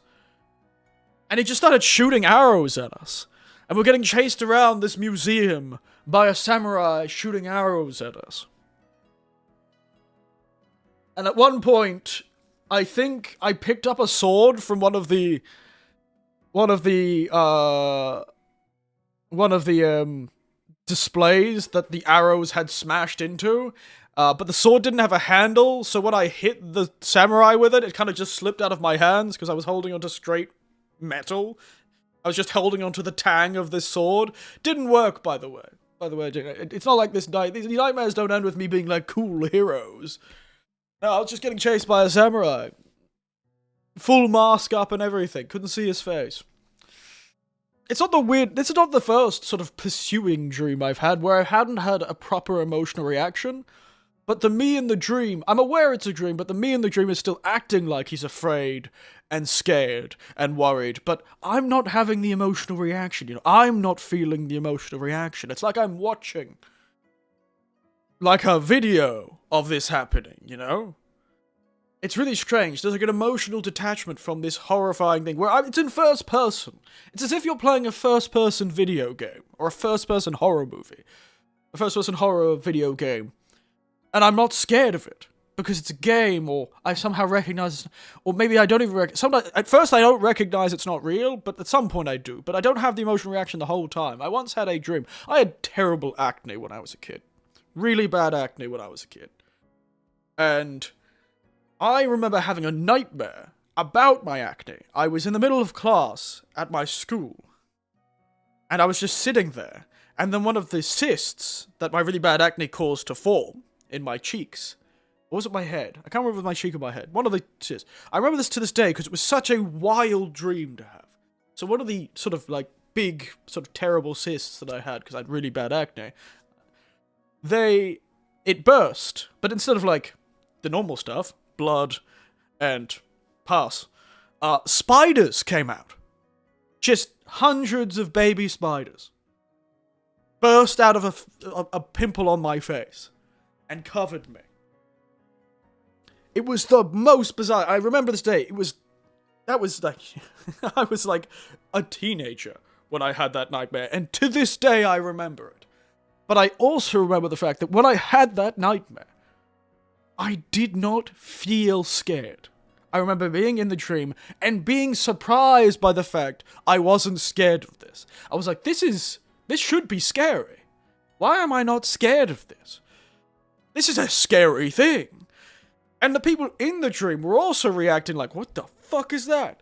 And he just started shooting arrows at us. And we're getting chased around this museum by a samurai shooting arrows at us. And at one point, I think I picked up a sword from one of the displays that the arrows had smashed into. But the sword didn't have a handle, so when I hit the samurai with it, it kind of just slipped out of my hands because I was holding onto straight metal. I was just holding onto the tang of this sword. Didn't work, by the way. It's not like these nightmares don't end with me being like cool heroes. No, I was just getting chased by a samurai. Full mask up and everything. Couldn't see his face. This is not the first sort of pursuing dream I've had where I hadn't had a proper emotional reaction. But the me in the dream, I'm aware it's a dream, but the me in the dream is still acting like he's afraid and scared and worried, but I'm not having the emotional reaction, I'm not feeling the emotional reaction. It's like I'm watching like a video of this happening, It's really strange. There's like an emotional detachment from this horrifying thing where it's in first person. It's as if you're playing a first-person video game or a first-person horror movie. A first-person horror video game. And I'm not scared of it. Because it's a game, or I somehow recognize, or maybe I don't even recognize. At first I don't recognize it's not real, but at some point I do. But I don't have the emotional reaction the whole time. I once had a dream. I had terrible acne when I was a kid. Really bad acne when I was a kid. And I remember having a nightmare about my acne. I was in the middle of class at my school. And I was just sitting there. And then one of the cysts that my really bad acne caused to form in my cheeks. Or was it my head? I can't remember if it was my cheek or my head. One of the cysts. I remember this to this day because it was such a wild dream to have. So one of the sort of big, sort of terrible cysts that I had because I had really bad acne, it burst. But instead of the normal stuff, blood and pus, spiders came out. Just hundreds of baby spiders. Burst out of a pimple on my face. And covered me. It was the most bizarre. I remember this day. I was a teenager when I had that nightmare. And to this day, I remember it. But I also remember the fact that when I had that nightmare, I did not feel scared. I remember being in the dream and being surprised by the fact I wasn't scared of this. I was like, this should be scary. Why am I not scared of this? This is a scary thing. And the people in the dream were also reacting like, what the fuck is that?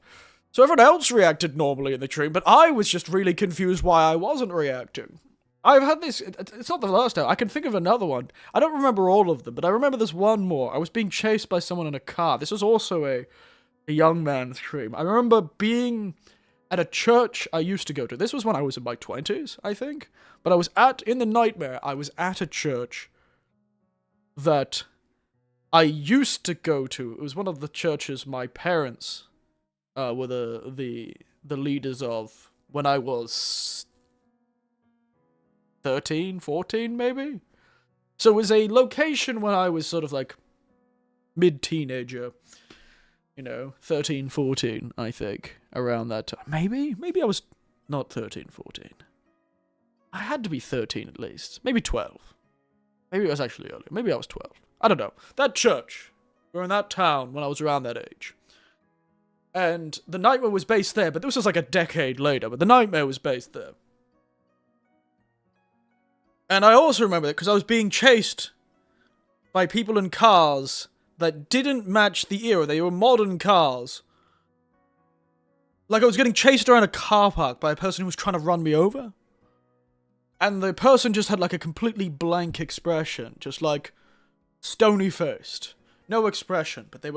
So everyone else reacted normally in the dream, but I was just really confused why I wasn't reacting. I've had this, it's not the last time, I can think of another one. I don't remember all of them, but I remember this one more. I was being chased by someone in a car. This was also a young man's dream. I remember being at a church I used to go to. This was when I was in my 20s, I think. But in the nightmare, I was at a church that I used to go to. It was one of the churches my parents were the leaders of when I was 13, 14 maybe? So it was a location when I was sort of mid-teenager. 13, 14, I think, around that time. Maybe I was not 13, 14. I had to be 13 at least. Maybe 12. Maybe it was actually earlier. Maybe I was 12. I don't know. That church, or in that town when I was around that age. And the nightmare was based there, but this was like a decade later, but the nightmare was based there. And I also remember it because I was being chased by people in cars that didn't match the era. They were modern cars. Like I was getting chased around a car park by a person who was trying to run me over. And the person just had like a completely blank expression. Just like stony-faced. No expression, but they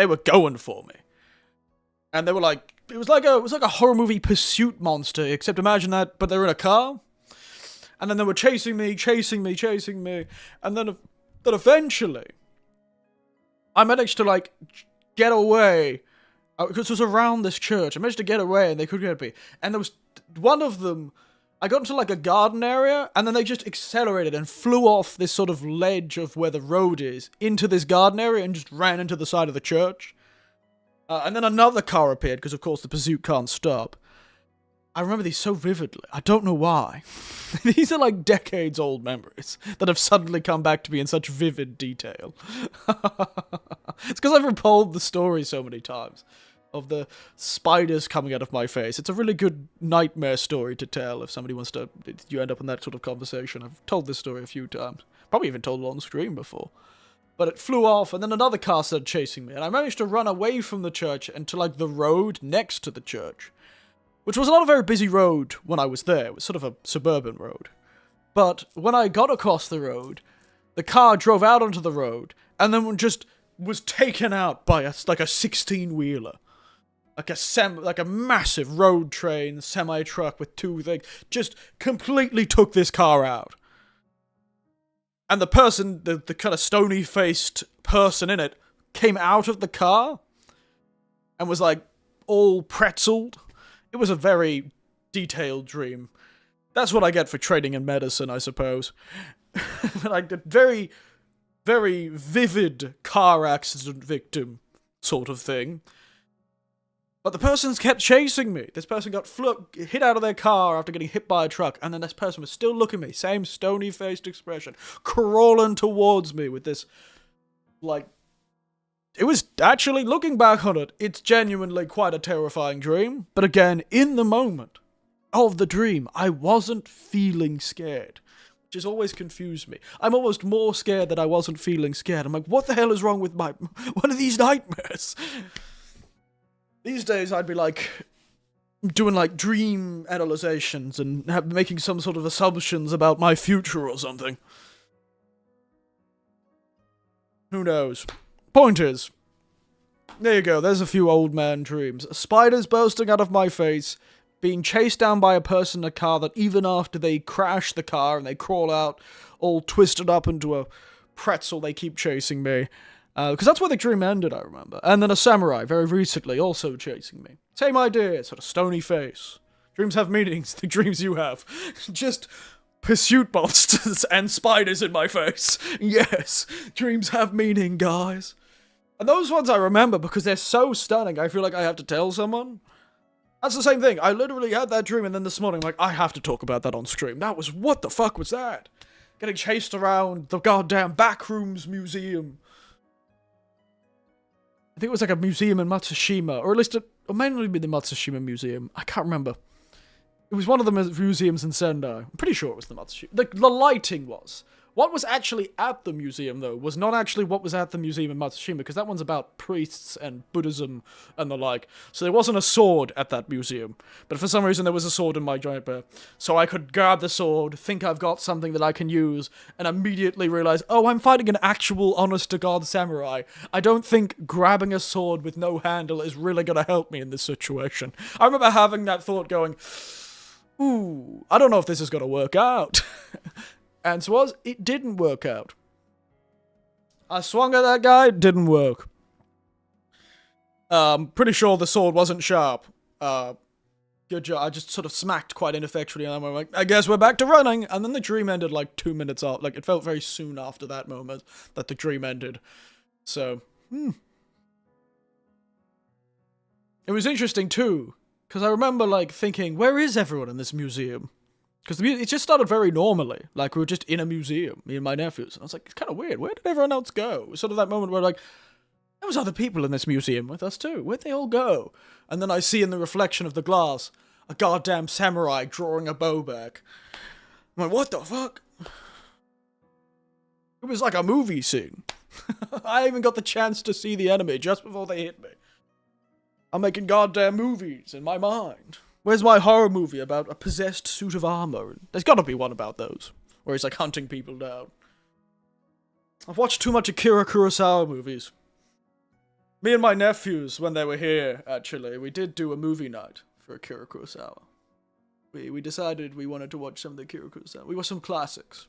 were going for me. And they were like, it was like a horror movie pursuit monster, except imagine that, but they were in a car. And then they were chasing me. And then eventually, I managed to, like, get away. Because it was around this church. I managed to get away and they couldn't get me. And there was one of them, I got into, like, a garden area. And then they just accelerated and flew off this sort of ledge of where the road is into this garden area and just ran into the side of the church. And then another car appeared because, of course, the pursuit can't stop. I remember these so vividly. I don't know why. These are like decades old memories that have suddenly come back to me in such vivid detail. It's because I've retold the story so many times of the spiders coming out of my face. It's a really good nightmare story to tell if somebody wants to, you end up in that sort of conversation. I've told this story a few times. Probably even told it on screen before. But it flew off, and then another car started chasing me, and I managed to run away from the church and to, like, the road next to the church. Which was not a very busy road when I was there. It was sort of a suburban road. But when I got across the road, the car drove out onto the road, and then just was taken out by a 16-wheeler. Like a massive road train, semi-truck with two things. Just completely took this car out. And the person, the kind of stony-faced person in it, came out of the car and was, like, all pretzeled. It was a very detailed dream. That's what I get for training in medicine, I suppose. Like a very, very vivid car accident victim sort of thing. But the person's kept chasing me. This person got hit out of their car after getting hit by a truck, and then this person was still looking at me, same stony-faced expression, crawling towards me with this, like, it was actually, looking back on it, it's genuinely quite a terrifying dream. But again, in the moment of the dream, I wasn't feeling scared. Which has always confused me. I'm almost more scared that I wasn't feeling scared. I'm like, what the hell is wrong with one of these nightmares? These days, I'd be like, doing like dream analyzations and making some sort of assumptions about my future or something. Who knows? Point is, there you go, there's a few old man dreams. Spiders bursting out of my face, being chased down by a person in a car that even after they crash the car and they crawl out all twisted up into a pretzel, they keep chasing me. Because that's where the dream ended, I remember. And then a samurai, very recently, also chasing me. Same idea, sort of stony face. Dreams have meanings, the dreams you have. Just pursuit monsters and spiders in my face. Yes, dreams have meaning, guys. And those ones I remember because they're so stunning, I feel like I have to tell someone. That's the same thing. I literally had that dream, and then this morning, I'm like, I have to talk about that on stream. What the fuck was that? Getting chased around the goddamn Backrooms Museum. I think it was like a museum in Matsushima, or at least it may not be the Matsushima Museum. I can't remember. It was one of the museums in Sendai. I'm pretty sure it was the Matsushima. The lighting was. What was actually at the museum, though, was not actually what was at the museum in Matsushima, because that one's about priests and Buddhism and the like. So there wasn't a sword at that museum. But for some reason, there was a sword in my giant bear. So I could grab the sword, think I've got something that I can use, and immediately realize, oh, I'm fighting an actual honest-to-God samurai. I don't think grabbing a sword with no handle is really going to help me in this situation. I remember having that thought going, ooh, I don't know if this is going to work out. Answer was, it didn't work out. I swung at that guy, it didn't work. Pretty sure the sword wasn't sharp. Good job. I just sort of smacked quite ineffectually, and I'm like, I guess we're back to running. And then the dream ended like 2 minutes off. Like, it felt very soon after that moment that the dream ended. So, it was interesting too, because I remember like thinking, where is everyone in this museum? Because it just started very normally, like we were just in a museum, me and my nephews. And I was like, it's kind of weird. Where did everyone else go? It was sort of that moment where like, there was other people in this museum with us too. Where'd they all go? And then I see in the reflection of the glass a goddamn samurai drawing a bow back. I'm like, what the fuck? It was like a movie scene. I even got the chance to see the enemy just before they hit me. I'm making goddamn movies in my mind. Where's my horror movie about a possessed suit of armor? There's gotta be one about those, where he's like hunting people down. I've watched too much Akira Kurosawa movies. Me and my nephews, when they were here, actually, we did do a movie night for Akira Kurosawa. We decided we wanted to watch some of the Akira Kurosawa. We watched some classics.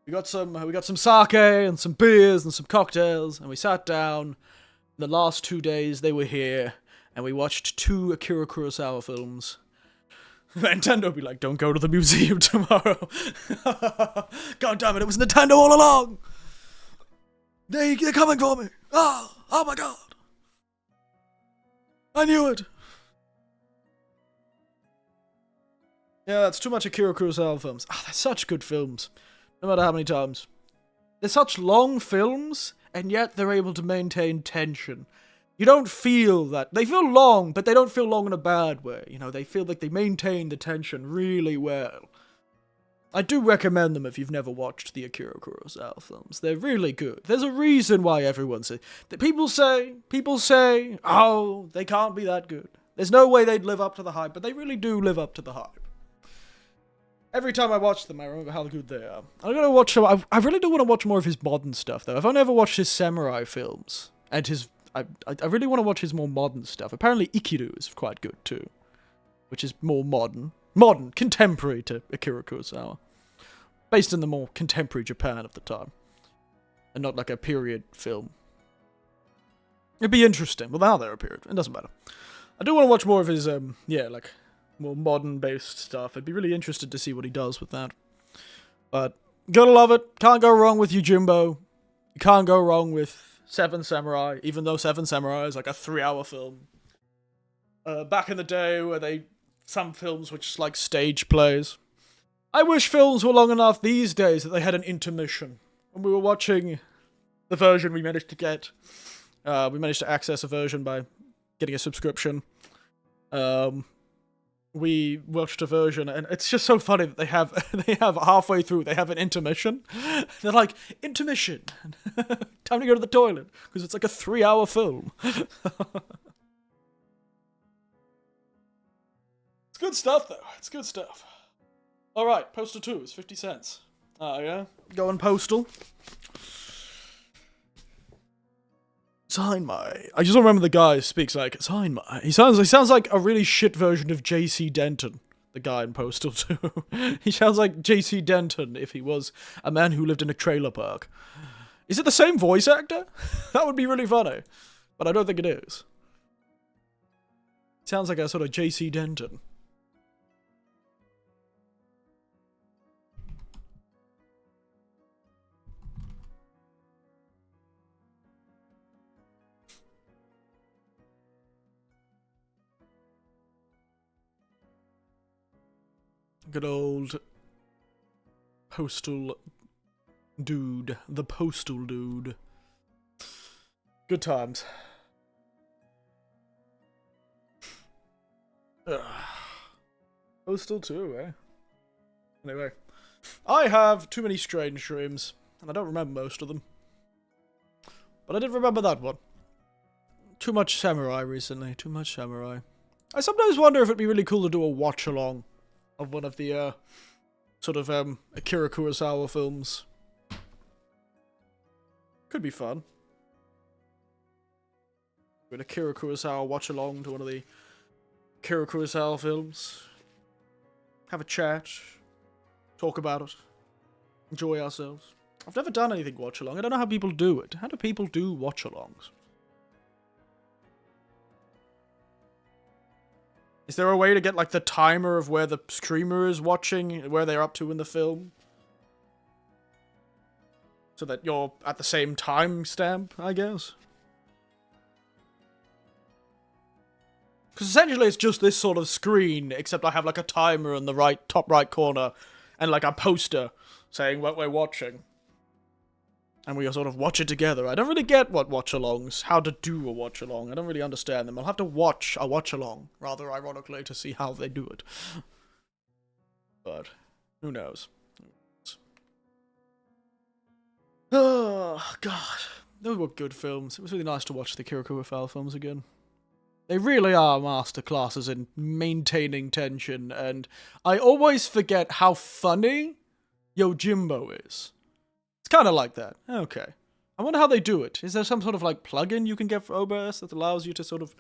We got some sake and some beers and some cocktails, and we sat down. The last 2 days they were here, and we watched 2 Akira Kurosawa films. Nintendo would be like, don't go to the museum tomorrow. God damn it was Nintendo all along! They're coming for me! Oh my god! I knew it! Yeah, that's too much Akira Kurosawa films. They're such good films. No matter how many times. They're such long films, and yet they're able to maintain tension. You don't feel that. They feel long, but they don't feel long in a bad way. You know, they feel like they maintain the tension really well. I do recommend them if you've never watched the Akira Kurosawa films. They're really good. There's a reason why everyone says... People say, oh, they can't be that good. There's no way they'd live up to the hype, but they really do live up to the hype. Every time I watch them, I remember how good they are. I'm gonna watch some... I really do want to watch more of his modern stuff, though. I've only ever watched his samurai films, and his... I really want to watch his more modern stuff. Apparently Ikiru is quite good, too. Which is more modern. Modern, contemporary to Akira Kurosawa. Based in the more contemporary Japan of the time. And not like a period film. It'd be interesting. Well, now they're a period. It doesn't matter. I do want to watch more of his, like... more modern-based stuff. I'd be really interested to see what he does with that. But, gotta love it. Can't go wrong with Yojimbo. You can't go wrong with Seven Samurai, even though Seven Samurai is like a 3-hour film. Back in the day where some films were just like stage plays. I wish films were long enough these days that they had an intermission. When we were watching the version we managed to get, we managed to access a version by getting a subscription. We watched a version, and it's just so funny that they have halfway through, they have an intermission. They're like, intermission! Time to go to the toilet, because it's like a 3-hour film. It's good stuff, though. It's good stuff. Alright, Postal 2 is 50 cents. Oh, yeah? Going postal. Sign my... I just remember the guy speaks like, sign my... He sounds like a really shit version of J.C. Denton, the guy in Postal 2. He sounds like J.C. Denton if he was a man who lived in a trailer park. Is it the same voice actor? That would be really funny. But I don't think it is. Sounds like a sort of J.C. Denton. Good old postal dude. The postal dude. Good times. Ugh. Postal 2, eh? Anyway. I have too many strange dreams, and I don't remember most of them. But I did remember that one. Too much samurai recently. Too much samurai. I sometimes wonder if it'd be really cool to do a watch-along of one of the, sort of, Akira Kurosawa films. Could be fun. An Akira Kurosawa watch-along to one of the Akira Kurosawa films. Have a chat. Talk about it. Enjoy ourselves. I've never done anything watch-along. I don't know how people do it. How do people do watch-alongs? Is there a way to get, like, the timer of where the streamer is watching, where they're up to in the film? So that you're at the same time stamp, I guess? Because essentially it's just this sort of screen, except I have like a timer in the top right corner, and like a poster saying what we're watching. And we sort of watch it together. I don't really get what watch-alongs, how to do a watch-along. I don't really understand them. I'll have to watch a watch-along, rather ironically, to see how they do it. But, who knows? Oh, God. Those were good films. It was really nice to watch the Kira Kurosawa films again. They really are masterclasses in maintaining tension, and I always forget how funny Yojimbo is. It's kind of like that. Okay. I wonder how they do it. Is there some sort of like plugin you can get for OBS that allows you to sort of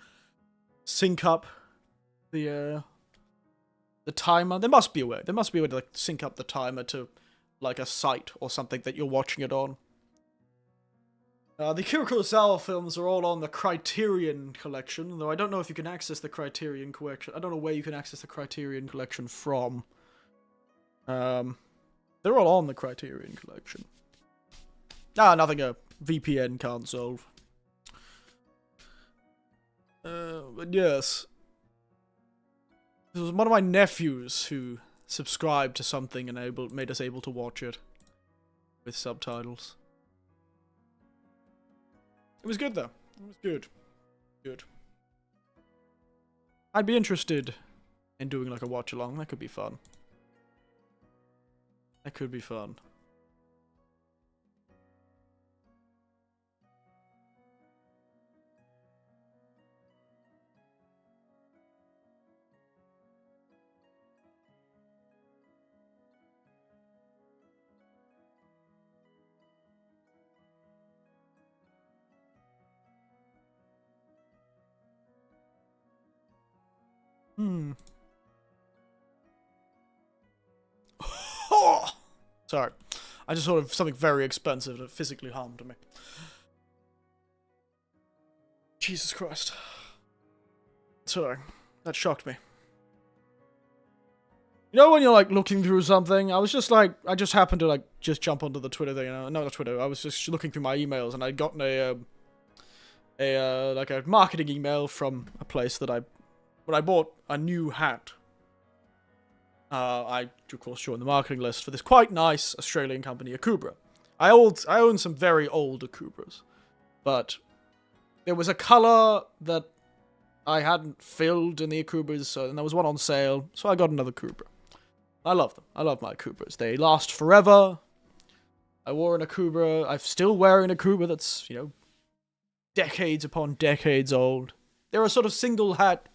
sync up the timer? There must be a way. There must be a way to like sync up the timer to like a site or something that you're watching it on. The Kira Kurosawa films are all on the Criterion Collection, though I don't know if you can access the Criterion Collection. I don't know where you can access the Criterion Collection from. They're all on the Criterion Collection. Nothing a VPN can't solve. But yes. It was one of my nephews who subscribed to something and made us able to watch it with subtitles. It was good, though. It was good. Good. I'd be interested in doing, like, a watch-along. That could be fun. That could be fun. Oh! Sorry. I just thought of something very expensive that physically harmed me. Jesus Christ. Sorry. That shocked me. You know when you're like looking through something? I just happened to like just jump onto the Twitter thing. No, not Twitter. I was just looking through my emails and I'd gotten a marketing email from a place that when I bought a new hat. I, of course, joined the marketing list for this quite nice Australian company, Akubra. I own some very old Akubras, but there was a color that I hadn't filled in the Akubras, and there was one on sale, so I got another Akubra. I love them. I love my Akubras. They last forever. I wore an Akubra. I'm still wearing an Akubra that's, decades upon decades old. They're a sort of single hat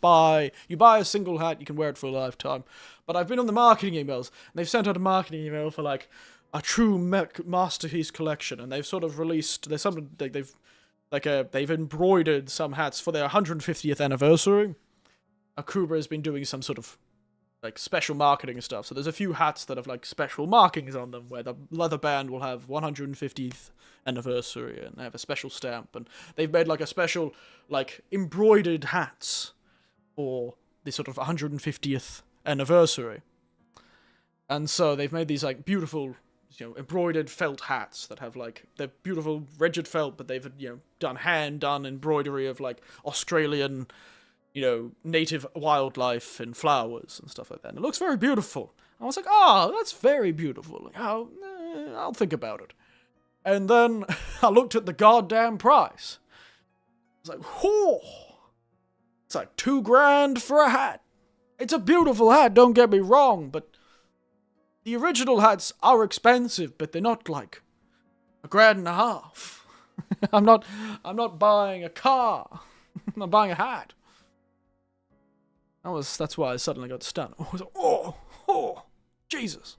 you buy a single hat, you can wear it for a lifetime. But I've been on the marketing emails, and they've sent out a marketing email for like a true masterpiece collection, and they've sort of released, they've embroidered some hats for their 150th anniversary. Akubra has been doing some sort of like special marketing stuff, so there's a few hats that have like special markings on them, where the leather band will have 150th anniversary, and they have a special stamp, and they've made like a special like embroidered hats for the sort of 150th anniversary. And so they've made these like beautiful, embroidered felt hats that have like, they're beautiful rigid felt, but they've done hand-done embroidery of like Australian, native wildlife and flowers and stuff like that. And it looks very beautiful. I was like, that's very beautiful. Like, I'll think about it. And then I looked at the goddamn price. I was like, it's like $2,000 for a hat. It's a beautiful hat, don't get me wrong, but the original hats are expensive, but they're not like $1,500. I'm not buying a car. I'm buying a hat. That's why I suddenly got stunned. I was like, Jesus.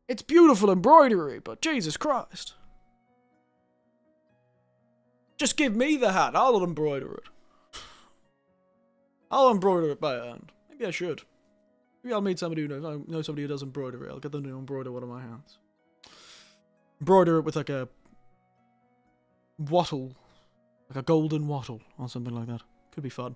It's beautiful embroidery, but Jesus Christ. Just give me the hat, I'll embroider it. I'll embroider it by hand. Maybe I should. Maybe I'll meet somebody who knows somebody who does embroidery. I'll get them to embroider one of my hats. Embroider it with like a wattle. Like a golden wattle or something like that. Could be fun.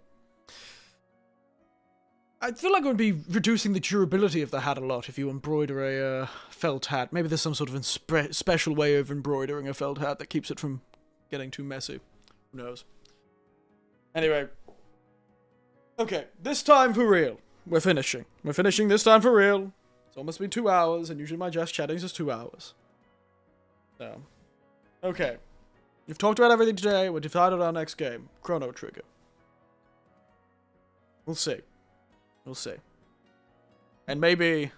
I feel like it would be reducing the durability of the hat a lot if you embroider a felt hat. Maybe there's some sort of special way of embroidering a felt hat that keeps it from getting too messy. Who knows? Anyway. Okay, this time for real. We're finishing. We're finishing this time for real. It's almost been 2 hours, and usually my just chatting is 2 hours. So, okay. We've talked about everything today. We've decided our next game. Chrono Trigger. We'll see. We'll see. And maybe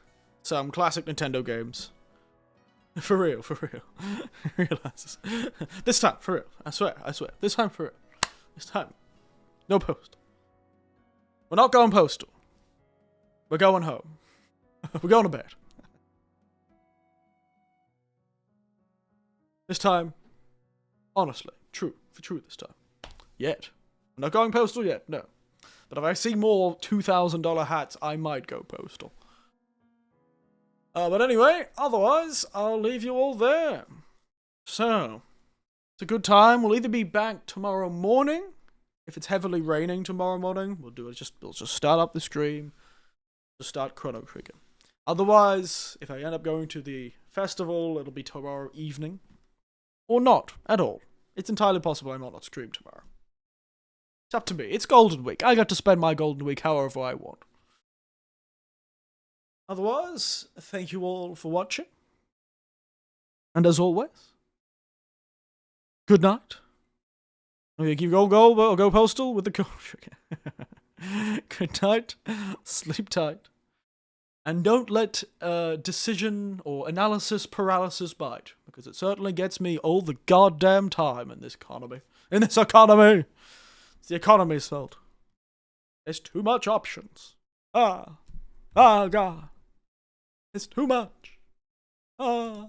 some classic Nintendo games. For real, for real. Realizes. This time, for real. I swear. This time, for real. This time. No postal. We're not going postal. We're going home. We're going to bed. This time, honestly, true this time. Yet. I'm not going postal yet, no. But if I see more $2,000 hats, I might go postal. But anyway, otherwise, I'll leave you all there. So, it's a good time. We'll either be back tomorrow morning. If it's heavily raining tomorrow morning, we'll just start up the stream. Just start Chrono Trigger. Otherwise, if I end up going to the festival, it'll be tomorrow evening. Or not, at all. It's entirely possible I might not stream tomorrow. It's up to me. It's Golden Week. I got to spend my Golden Week however I want. Otherwise, thank you all for watching. And as always, good night. You go postal with the Chrono Trigger. Good night. Sleep tight. And don't let decision or analysis paralysis bite, because it certainly gets me all the goddamn time in this economy. It's the economy's fault. There's too much options. God. It's too much. Have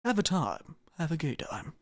a time. Have a gay time.